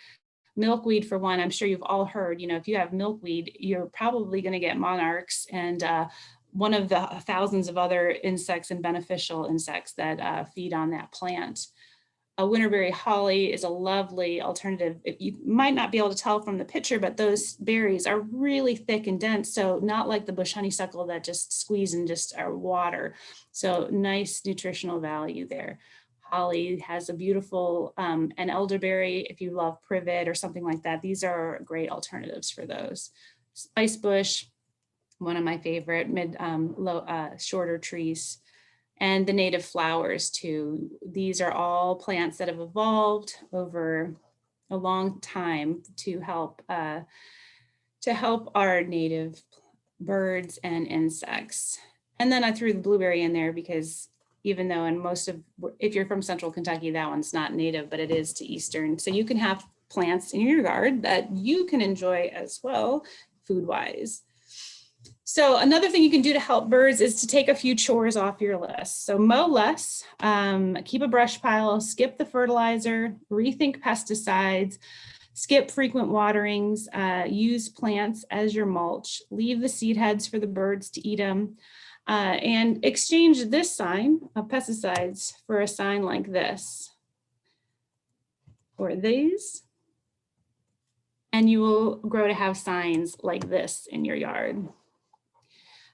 Milkweed, for one, I'm sure you've all heard, you know, if you have milkweed, you're probably going to get monarchs and one of the thousands of other insects and beneficial insects that feed on that plant. A winterberry holly is a lovely alternative. You might not be able to tell from the picture, but those berries are really thick and dense. So not like the bush honeysuckle that just squeeze and just are water. So nice nutritional value there. Holly has a beautiful, and elderberry, if you love privet or something like that, these are great alternatives for those. Spice bush, one of my favorite shorter trees. And the native flowers too. These are all plants that have evolved over a long time to help our native birds and insects. And then I threw the blueberry in there because even though if you're from Central Kentucky, that one's not native, but it is to Eastern. So you can have plants in your yard that you can enjoy as well, food-wise. So another thing you can do to help birds is to take a few chores off your list. So mow less, keep a brush pile, skip the fertilizer, rethink pesticides, skip frequent waterings, use plants as your mulch, leave the seed heads for the birds to eat them, and exchange this sign of pesticides for a sign like this, or these. and you will grow to have signs like this in your yard.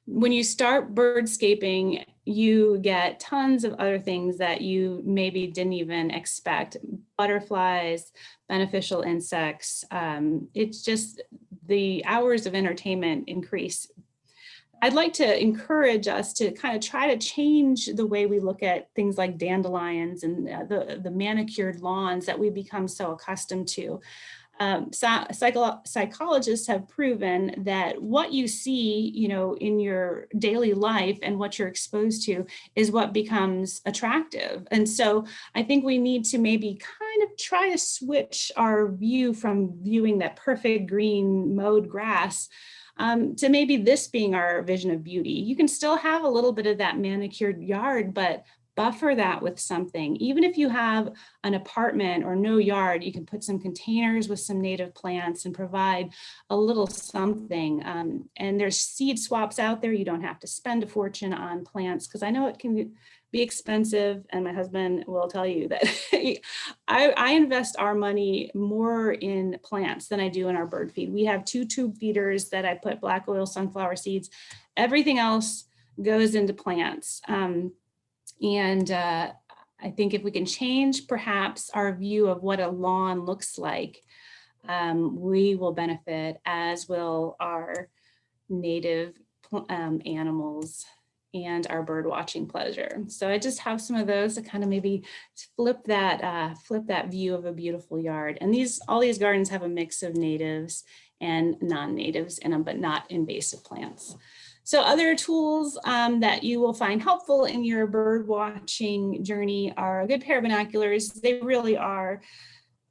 When you start birdscaping, you get tons of other things that you maybe didn't even expect. Butterflies, beneficial insects. It's just the hours of entertainment increase. I'd like to encourage us to kind of try to change the way we look at things like dandelions and the manicured lawns that we become so accustomed to. Psychologists have proven that what you see, in your daily life and what you're exposed to is what becomes attractive. And so I think we need to maybe kind of try to switch our view from viewing that perfect green mowed grass to maybe this being our vision of beauty. You can still have a little bit of that manicured yard, but buffer that with something. Even if you have an apartment or no yard, you can put some containers with some native plants and provide a little something. And there's seed swaps out there. You don't have to spend a fortune on plants, because I know it can be expensive. And my husband will tell you that I invest our money more in plants than I do in our bird feed. We have 2 tube feeders that I put black oil sunflower seeds. Everything else goes into plants. And I think if we can change perhaps our view of what a lawn looks like, we will benefit, as will our native animals and our bird watching pleasure. So I just have some of those to kind of maybe flip that view of a beautiful yard. And all these gardens have a mix of natives and non-natives in them, but not invasive plants. So other tools that you will find helpful in your bird watching journey are a good pair of binoculars. They really are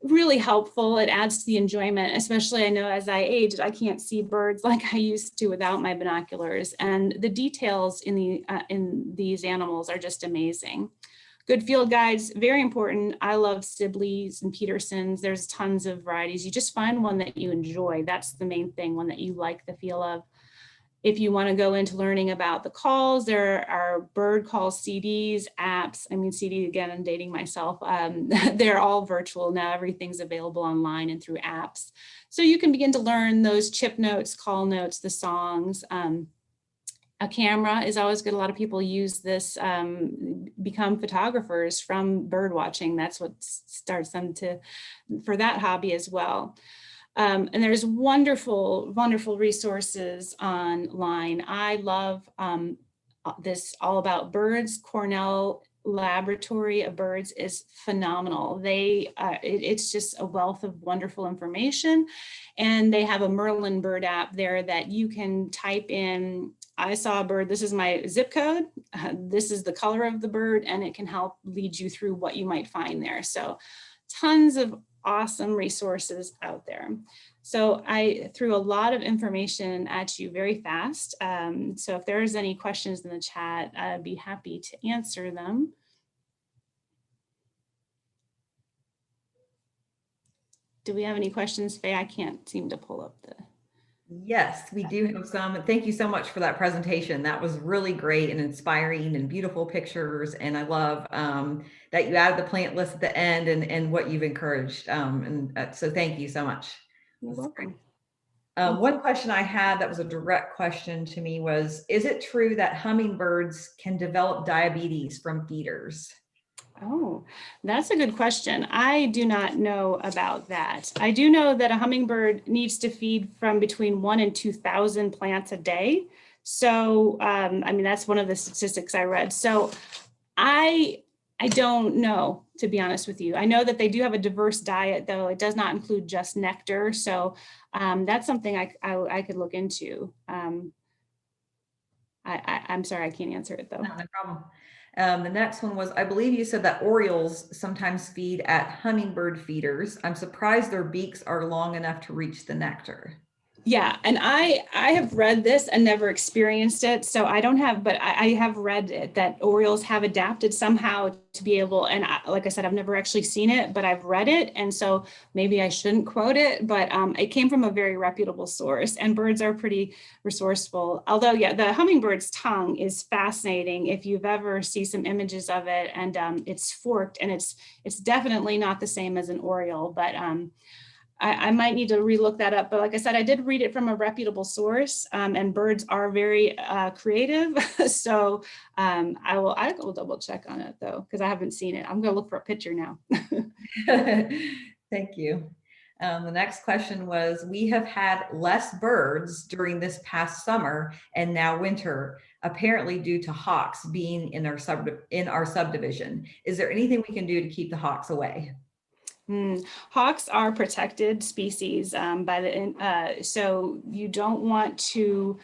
really helpful. It adds to the enjoyment, especially I know as I age, I can't see birds like I used to without my binoculars. And the details in these animals are just amazing. Good field guides, very important. I love Sibley's and Peterson's. There's tons of varieties. You just find one that you enjoy. That's the main thing, one that you like the feel of. If you want to go into learning about the calls, there are bird call CDs, apps. I mean, CD again, I'm dating myself. They're all virtual now. Everything's available online and through apps. So you can begin to learn those chip notes, call notes, the songs. A camera is always good. A lot of people use this, become photographers from bird watching. That's what starts them for that hobby as well. And there's wonderful, wonderful resources online. I love this All About Birds. Cornell Laboratory of Birds is phenomenal. It's just a wealth of wonderful information. And they have a Merlin bird app there that you can type in, I saw a bird, this is my zip code, this is the color of the bird, and it can help lead you through what you might find there. So tons of awesome resources out there. So I threw a lot of information at you very fast. So if there's any questions in the chat, I'd be happy to answer them. Do we have any questions, Faye? I can't seem to pull up the... Yes, we do have some. Thank you so much for that presentation. That was really great and inspiring and beautiful pictures. And I love that you added the plant list at the end and what you've encouraged. So thank you so much. You're welcome. One question I had that was a direct question to me was, is it true that hummingbirds can develop diabetes from feeders? Oh, that's a good question. I do not know about that. I do know that a hummingbird needs to feed from between 1,000 and 2,000 plants a day. So, I mean, that's one of the statistics I read. So I don't know, to be honest with you. I know that they do have a diverse diet, though. It does not include just nectar. So that's something I could look into. I'm sorry, I can't answer it, though. No problem. The next one was, I believe you said that orioles sometimes feed at hummingbird feeders. I'm surprised their beaks are long enough to reach the nectar. Yeah, and I have read this and never experienced it, so I don't have, but I have read it, that orioles have adapted somehow to be able, and like I said, I've never actually seen it, but I've read it, and so maybe I shouldn't quote it, but it came from a very reputable source, and birds are pretty resourceful. Although, yeah, the hummingbird's tongue is fascinating if you've ever seen some images of it, and it's forked, and it's definitely not the same as an oriole, but I might need to relook that up, but like I said, I did read it from a reputable source, and birds are very creative. So I will double check on it though, because I haven't seen it. I'm gonna look for a picture now. Thank you. The next question was, we have had less birds during this past summer and now winter, apparently due to hawks being in our subdivision. Is there anything we can do to keep the hawks away? Hawks are protected species so you don't want to.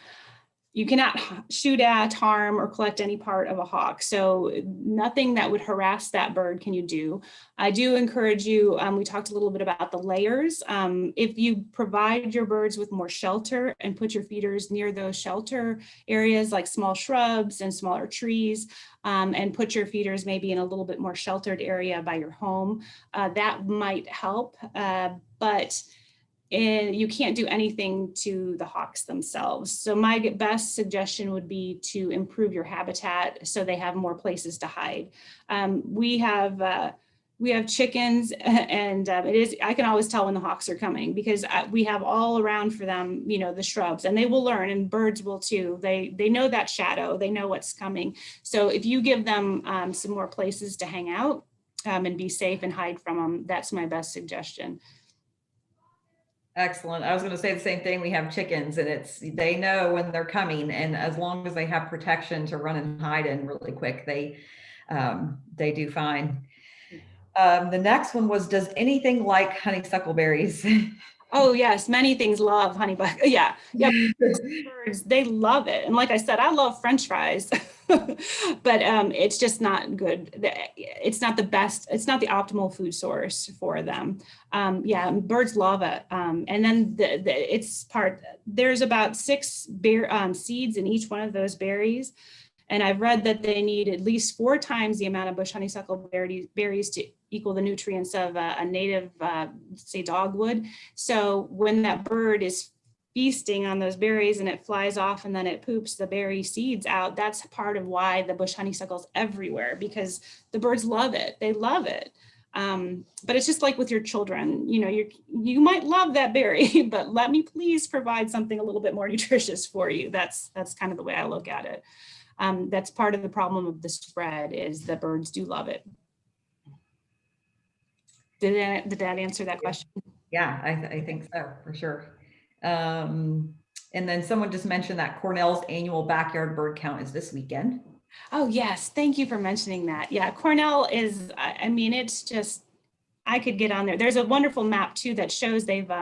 You cannot shoot at, harm, or collect any part of a hawk. So nothing that would harass that bird can you do. I do encourage you, we talked a little bit about the layers. If you provide your birds with more shelter and put your feeders near those shelter areas like small shrubs and smaller trees, and put your feeders maybe in a little bit more sheltered area by your home, that might help. But you can't do anything to the hawks themselves. So my best suggestion would be to improve your habitat so they have more places to hide. We have chickens, and I can always tell when the hawks are coming because we have all around for them, the shrubs, and they will learn, and birds will too. They know that shadow, they know what's coming. So if you give them some more places to hang out and be safe and hide from them, that's my best suggestion. Excellent. I was going to say the same thing. We have chickens, and they know when they're coming, and as long as they have protection to run and hide in really quick, they do fine. The next one was, does anything like honeysuckle berries? Oh yes, many things love honey bun. Yeah. Birds, they love it. And like I said, I love French fries, but it's just not good. It's not the best. It's not the optimal food source for them. Yeah, birds love it. And then there's about 6 seeds in each one of those berries. And I've read that they need at least 4 times the amount of bush honeysuckle berries to equal the nutrients of a native, say, dogwood. So when that bird is feasting on those berries and it flies off and then it poops the berry seeds out, that's part of why the bush honeysuckle's everywhere, because the birds love it. They love it. But it's just like with your children, you might love that berry, but let me please provide something a little bit more nutritious for you. That's kind of the way I look at it. That's part of the problem of the spread, is that birds do love it. Did that answer that question? Yeah, I think so, for sure. And then someone just mentioned that Cornell's annual backyard bird count is this weekend. Oh yes, thank you for mentioning that. Yeah, Cornell is, it's just, I could get on there. There's a wonderful map too that shows they've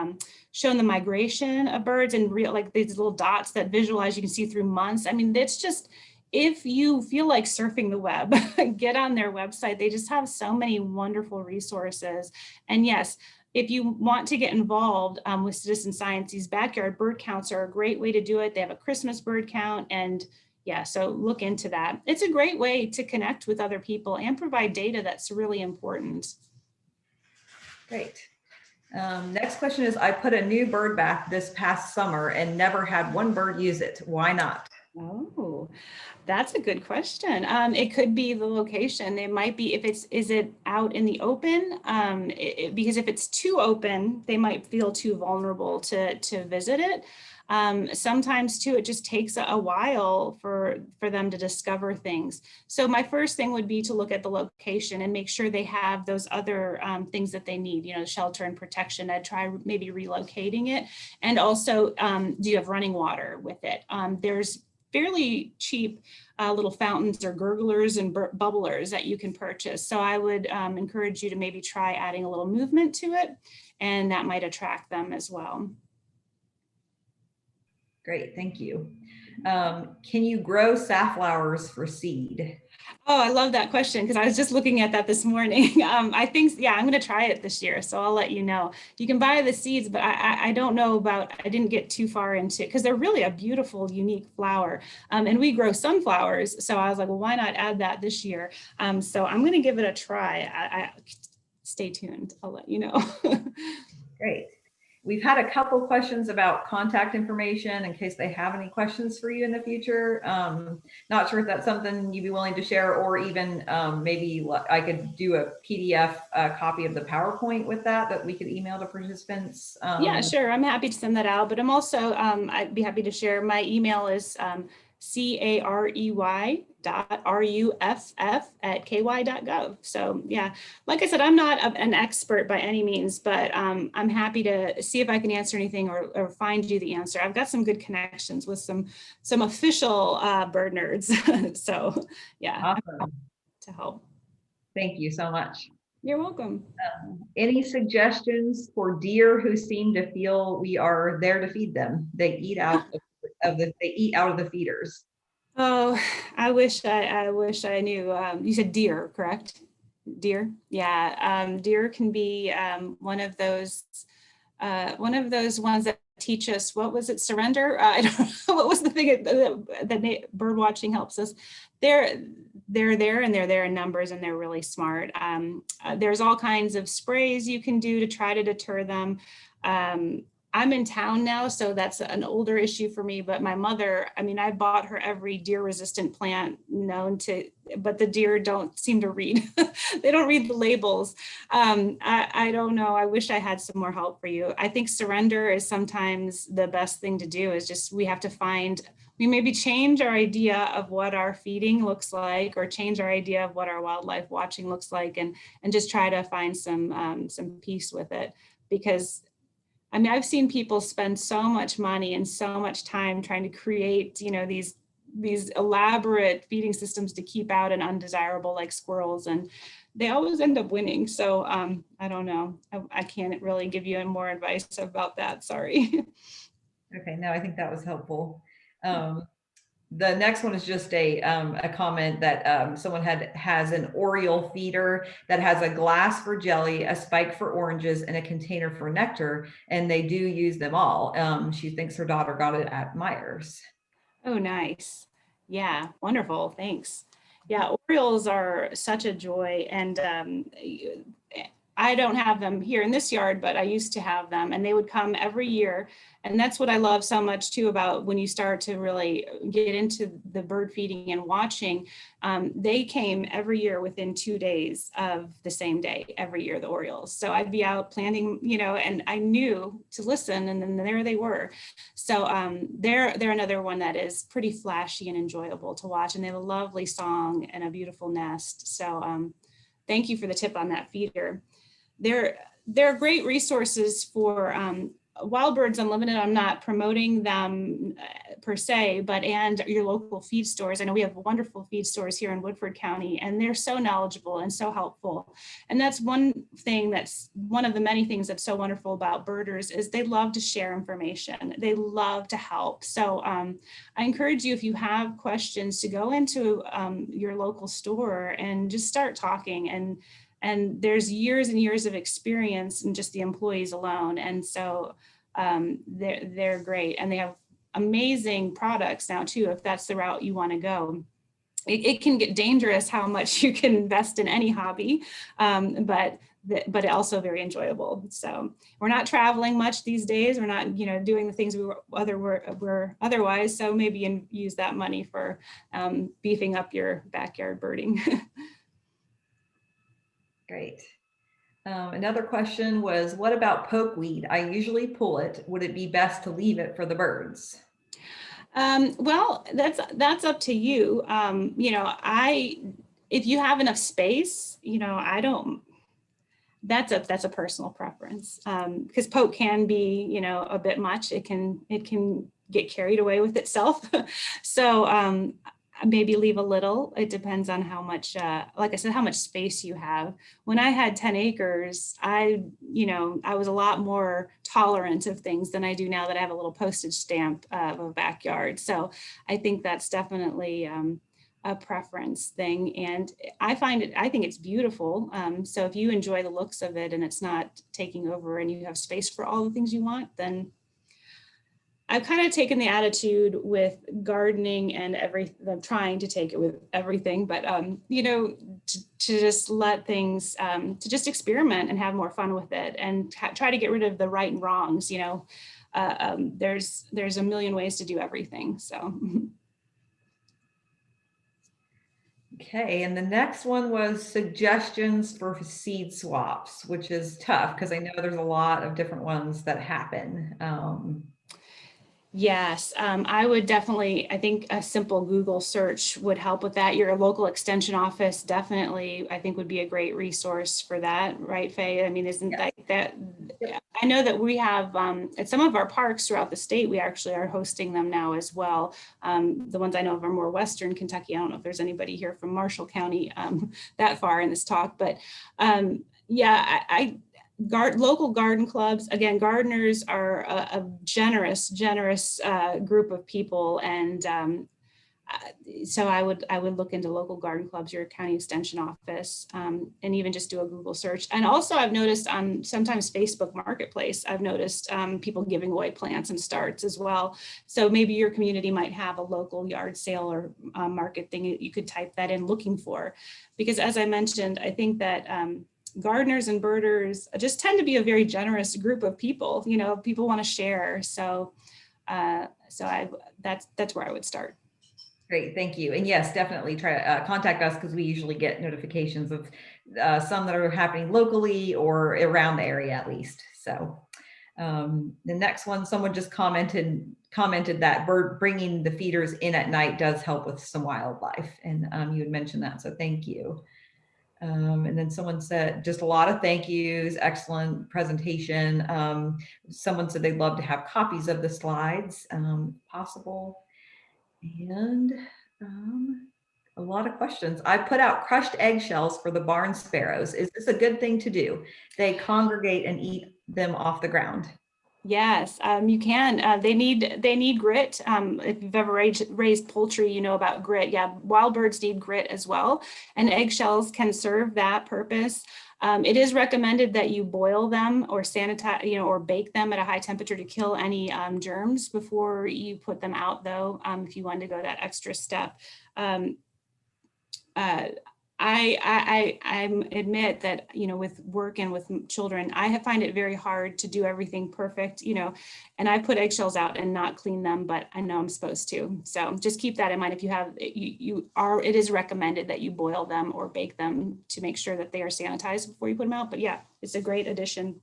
shown the migration of birds, and like these little dots that visualize, you can see through months. It's just, if you feel like surfing the web, get on their website. They just have so many wonderful resources. And yes, if you want to get involved with citizen science, these backyard bird counts are a great way to do it. They have a Christmas bird count, and yeah, so look into that. It's a great way to connect with other people and provide data that's really important. Great. Next question is, I put a new bird bath this past summer and never had one bird use it. Why not? Oh, that's a good question. It could be the location. It might be is it out in the open? Because if it's too open, they might feel too vulnerable to visit it. Sometimes too, it just takes a while for them to discover things. So my first thing would be to look at the location and make sure they have those other things that they need, shelter and protection. I'd try maybe relocating it. And also, do you have running water with it? There's fairly cheap little fountains or gurglers and bubblers that you can purchase. So I would encourage you to maybe try adding a little movement to it, and that might attract them as well. Great, thank you. Can you grow safflowers for seed? Oh, I love that question, because I was just looking at that this morning. I think, yeah, I'm going to try it this year, so I'll let you know. You can buy the seeds, but I don't know about, I didn't get too far into it, because they're really a beautiful, unique flower. And we grow sunflowers, so I was like, well, why not add that this year? So I'm going to give it a try. Stay tuned. I'll let you know. Great. We've had a couple questions about contact information in case they have any questions for you in the future. Not sure if that's something you'd be willing to share, or even maybe I could do a PDF copy of the PowerPoint with that we could email to participants. Yeah, sure. I'm happy to send that out, but I'm also, I'd be happy to share. My email is carey.ruff@ky.gov. So yeah, like I said, I'm not an expert by any means, but I'm happy to see if I can answer anything or find you the answer. I've got some good connections with some official bird nerds. So yeah, Awesome. to help. Thank you so much. You're welcome. Any suggestions for deer who seem to feel we are there to feed them? They eat out of the feeders. Oh, I wish I knew. You said deer, correct? Deer, yeah. Deer can be one of those ones that teach us, what was it, surrender? I don't know, what was the thing that bird watching helps us. They're there, and they're there in numbers, and they're really smart. There's all kinds of sprays you can do to try to deter them. I'm in town now, so that's an older issue for me, but my mother, I mean, I bought her every deer resistant plant known to, but the deer don't seem to read. They don't read the labels. I don't know. I wish I had some more help for you. I think surrender is sometimes the best thing to do. Is just, we maybe change our idea of what our feeding looks like, or change our idea of what our wildlife watching looks like, and just try to find some peace with it. Because I mean, I've seen people spend so much money and so much time trying to create, these elaborate feeding systems to keep out an undesirable, like squirrels, and they always end up winning. So I don't know. I can't really give you more advice about that. Sorry. Okay, no, I think that was helpful. The next one is just a comment that someone has an Oriole feeder that has a glass for jelly, a spike for oranges, and a container for nectar, and they do use them all. She thinks her daughter got it at Myers. Oh, nice. Yeah, wonderful. Thanks. Yeah, Orioles are such a joy, and I don't have them here in this yard, but I used to have them, and they would come every year. And that's what I love so much too about when you start to really get into the bird feeding and watching. They came every year within 2 days of the same day, every year, the Orioles. So I'd be out planting, and I knew to listen, and then there they were. So they're another one that is pretty flashy and enjoyable to watch, and they have a lovely song and a beautiful nest. So thank you for the tip on that feeder. They're great resources for Wild Birds Unlimited. I'm not promoting them per se, and your local feed stores. I know we have wonderful feed stores here in Woodford County, and they're so knowledgeable and so helpful. And that's one of the many things that's so wonderful about birders, is they love to share information. They love to help. So I encourage you, if you have questions, to go into your local store and just start talking. And there's years and years of experience in just the employees alone. And so they're great. And they have amazing products now too, if that's the route you want to go. It can get dangerous how much you can invest in any hobby, but also very enjoyable. So we're not traveling much these days. We're not, doing the things we were otherwise. So maybe use that money for beefing up your backyard birding. Great. Another question was, what about pokeweed? I usually pull it. Would it be best to leave it for the birds? Well, that's up to you. If you have enough space, that's a personal preference, because poke can be, a bit much. It can get carried away with itself. So maybe leave a little. It depends on how much, like I said, how much space you have. When I had 10 acres, I was a lot more tolerant of things than I do now that I have a little postage stamp of a backyard. So I think that's definitely a preference thing. And I think it's beautiful. So if you enjoy the looks of it and it's not taking over and you have space for all the things you want, then I've kind of taken the attitude with gardening and I'm trying to take it with everything, but to just let things, to just experiment and have more fun with it and try to get rid of the right and wrongs. There's a million ways to do everything. So. Okay, and the next one was suggestions for seed swaps, which is tough because I know there's a lot of different ones that happen. Yes, I would definitely, I think a simple Google search would help with that. Your local extension office definitely, I think, would be a great resource for that, right, Faye? I mean, isn't that, I know that we have, at some of our parks throughout the state, we actually are hosting them now as well. The ones I know of are more Western Kentucky. I don't know if there's anybody here from Marshall County that far in this talk, but local garden clubs, again, gardeners are a generous group of people, and so I would look into local garden clubs, your county extension office, and even just do a Google search. And also, I've noticed on sometimes Facebook Marketplace, I've noticed people giving away plants and starts as well. So maybe your community might have a local yard sale or market thing you could type that in looking for, because as I mentioned, I think that gardeners and birders just tend to be a very generous group of people. People want to share. So that's where I would start. Great, thank you. And yes, definitely try to contact us because we usually get notifications of some that are happening locally or around the area at least. So the next one, someone just commented that bringing the feeders in at night does help with some wildlife, and you had mentioned that, so thank you. And then someone said just a lot of thank yous, excellent presentation. Someone said they'd love to have copies of the slides, possible. And a lot of questions. I put out crushed eggshells for the barn sparrows. Is this a good thing to do? They congregate and eat them off the ground. Yes, you can. They need grit. If you've ever raised poultry, you know about grit. Yeah, wild birds need grit as well, and eggshells can serve that purpose. It is recommended that you boil them or sanitize, or bake them at a high temperature to kill any germs before you put them out, though, if you want to go that extra step. I admit that, with work and with children, I find it very hard to do everything perfect, and I put eggshells out and not clean them, but I know I'm supposed to. So just keep that in mind. If you have, it is recommended that you boil them or bake them to make sure that they are sanitized before you put them out. But yeah, it's a great addition.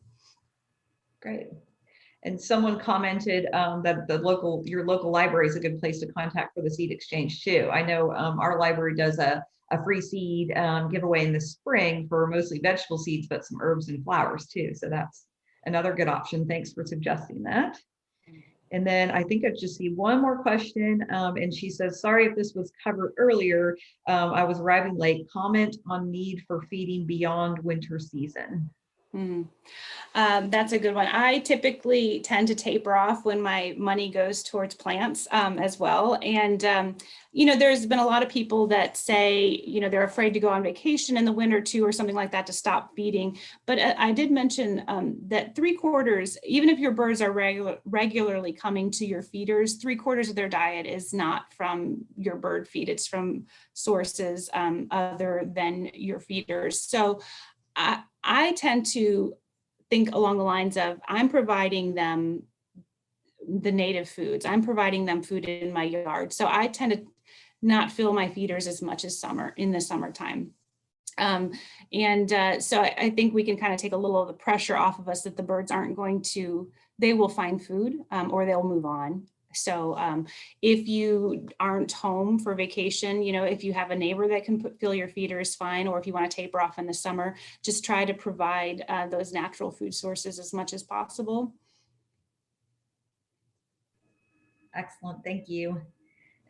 Great. And someone commented that your local library is a good place to contact for the seed exchange too. I know our library does a free seed giveaway in the spring for mostly vegetable seeds, but some herbs and flowers too. So that's another good option. Thanks for suggesting that. And then I think I just see one more question. And she says, sorry if this was covered earlier. I was arriving late. Comment on need for feeding beyond winter season. That's a good one. I typically tend to taper off when my money goes towards plants as well. And, there's been a lot of people that say, they're afraid to go on vacation in the winter too, or something like that to stop feeding. But I did mention that 3/4, even if your birds are regularly coming to your feeders, 3/4 of their diet is not from your bird feed. It's from sources other than your feeders. So I tend to think along the lines of, I'm providing them the native foods. I'm providing them food in my yard. So I tend to not fill my feeders as much as in the summertime. So I think we can kind of take a little of the pressure off of us that the birds they will find food or they'll move on. So if you aren't home for vacation, if you have a neighbor that can fill your feeders, fine. Or if you want to taper off in the summer, just try to provide those natural food sources as much as possible. Excellent. Thank you.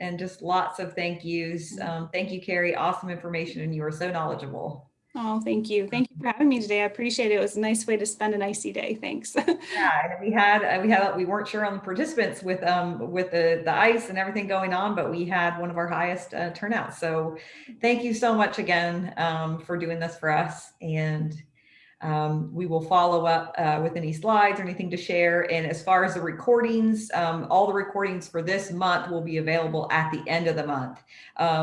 And just lots of thank yous. Thank you, Carrie. Awesome information. And you are so knowledgeable. Oh, thank you. Thank you for having me today. I appreciate it. It was a nice way to spend an icy day. Thanks. Yeah, and we weren't sure on the participants with the ice and everything going on, but we had one of our highest turnouts. So thank you so much again for doing this for us. And We will follow up with any slides or anything to share. And as far as the recordings, all the recordings for this month will be available at the end of the month,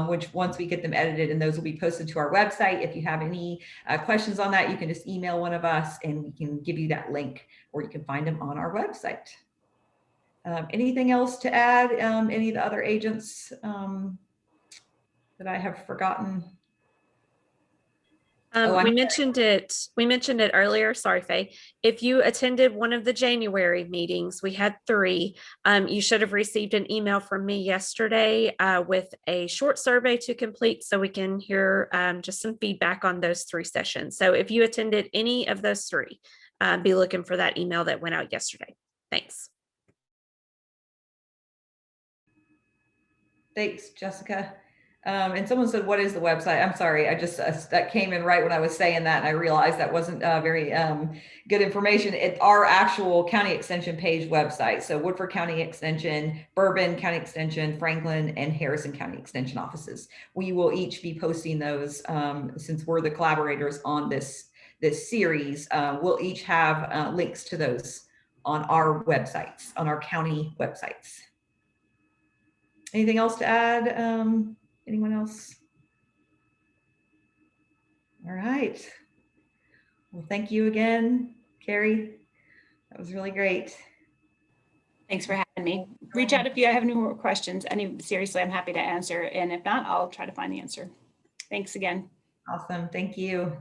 which once we get them edited, and those will be posted to our website. If you have any questions on that, you can just email one of us and we can give you that link, or you can find them on our website. Anything else to add? Any of the other agents that I have forgotten? We mentioned it earlier. Sorry, Faye. If you attended one of the January meetings, we had 3. You should have received an email from me yesterday with a short survey to complete, so we can hear just some feedback on those 3 sessions. So if you attended any of those 3, be looking for that email that went out yesterday. Thanks. Thanks, Jessica. And someone said, what is the website? I'm sorry. I just, that came in right when I was saying that. And I realized that wasn't very good information. It's our actual county extension page website. So Woodford County Extension, Bourbon County Extension, Franklin and Harrison County Extension offices. We will each be posting those since we're the collaborators on this series. We'll each have links to those on our websites, on our county websites. Anything else to add? Anyone else? All right. Well, thank you again, Carrie. That was really great. Thanks for having me. Reach out if you have any more questions. Seriously, I'm happy to answer. And if not, I'll try to find the answer. Thanks again. Awesome. Thank you.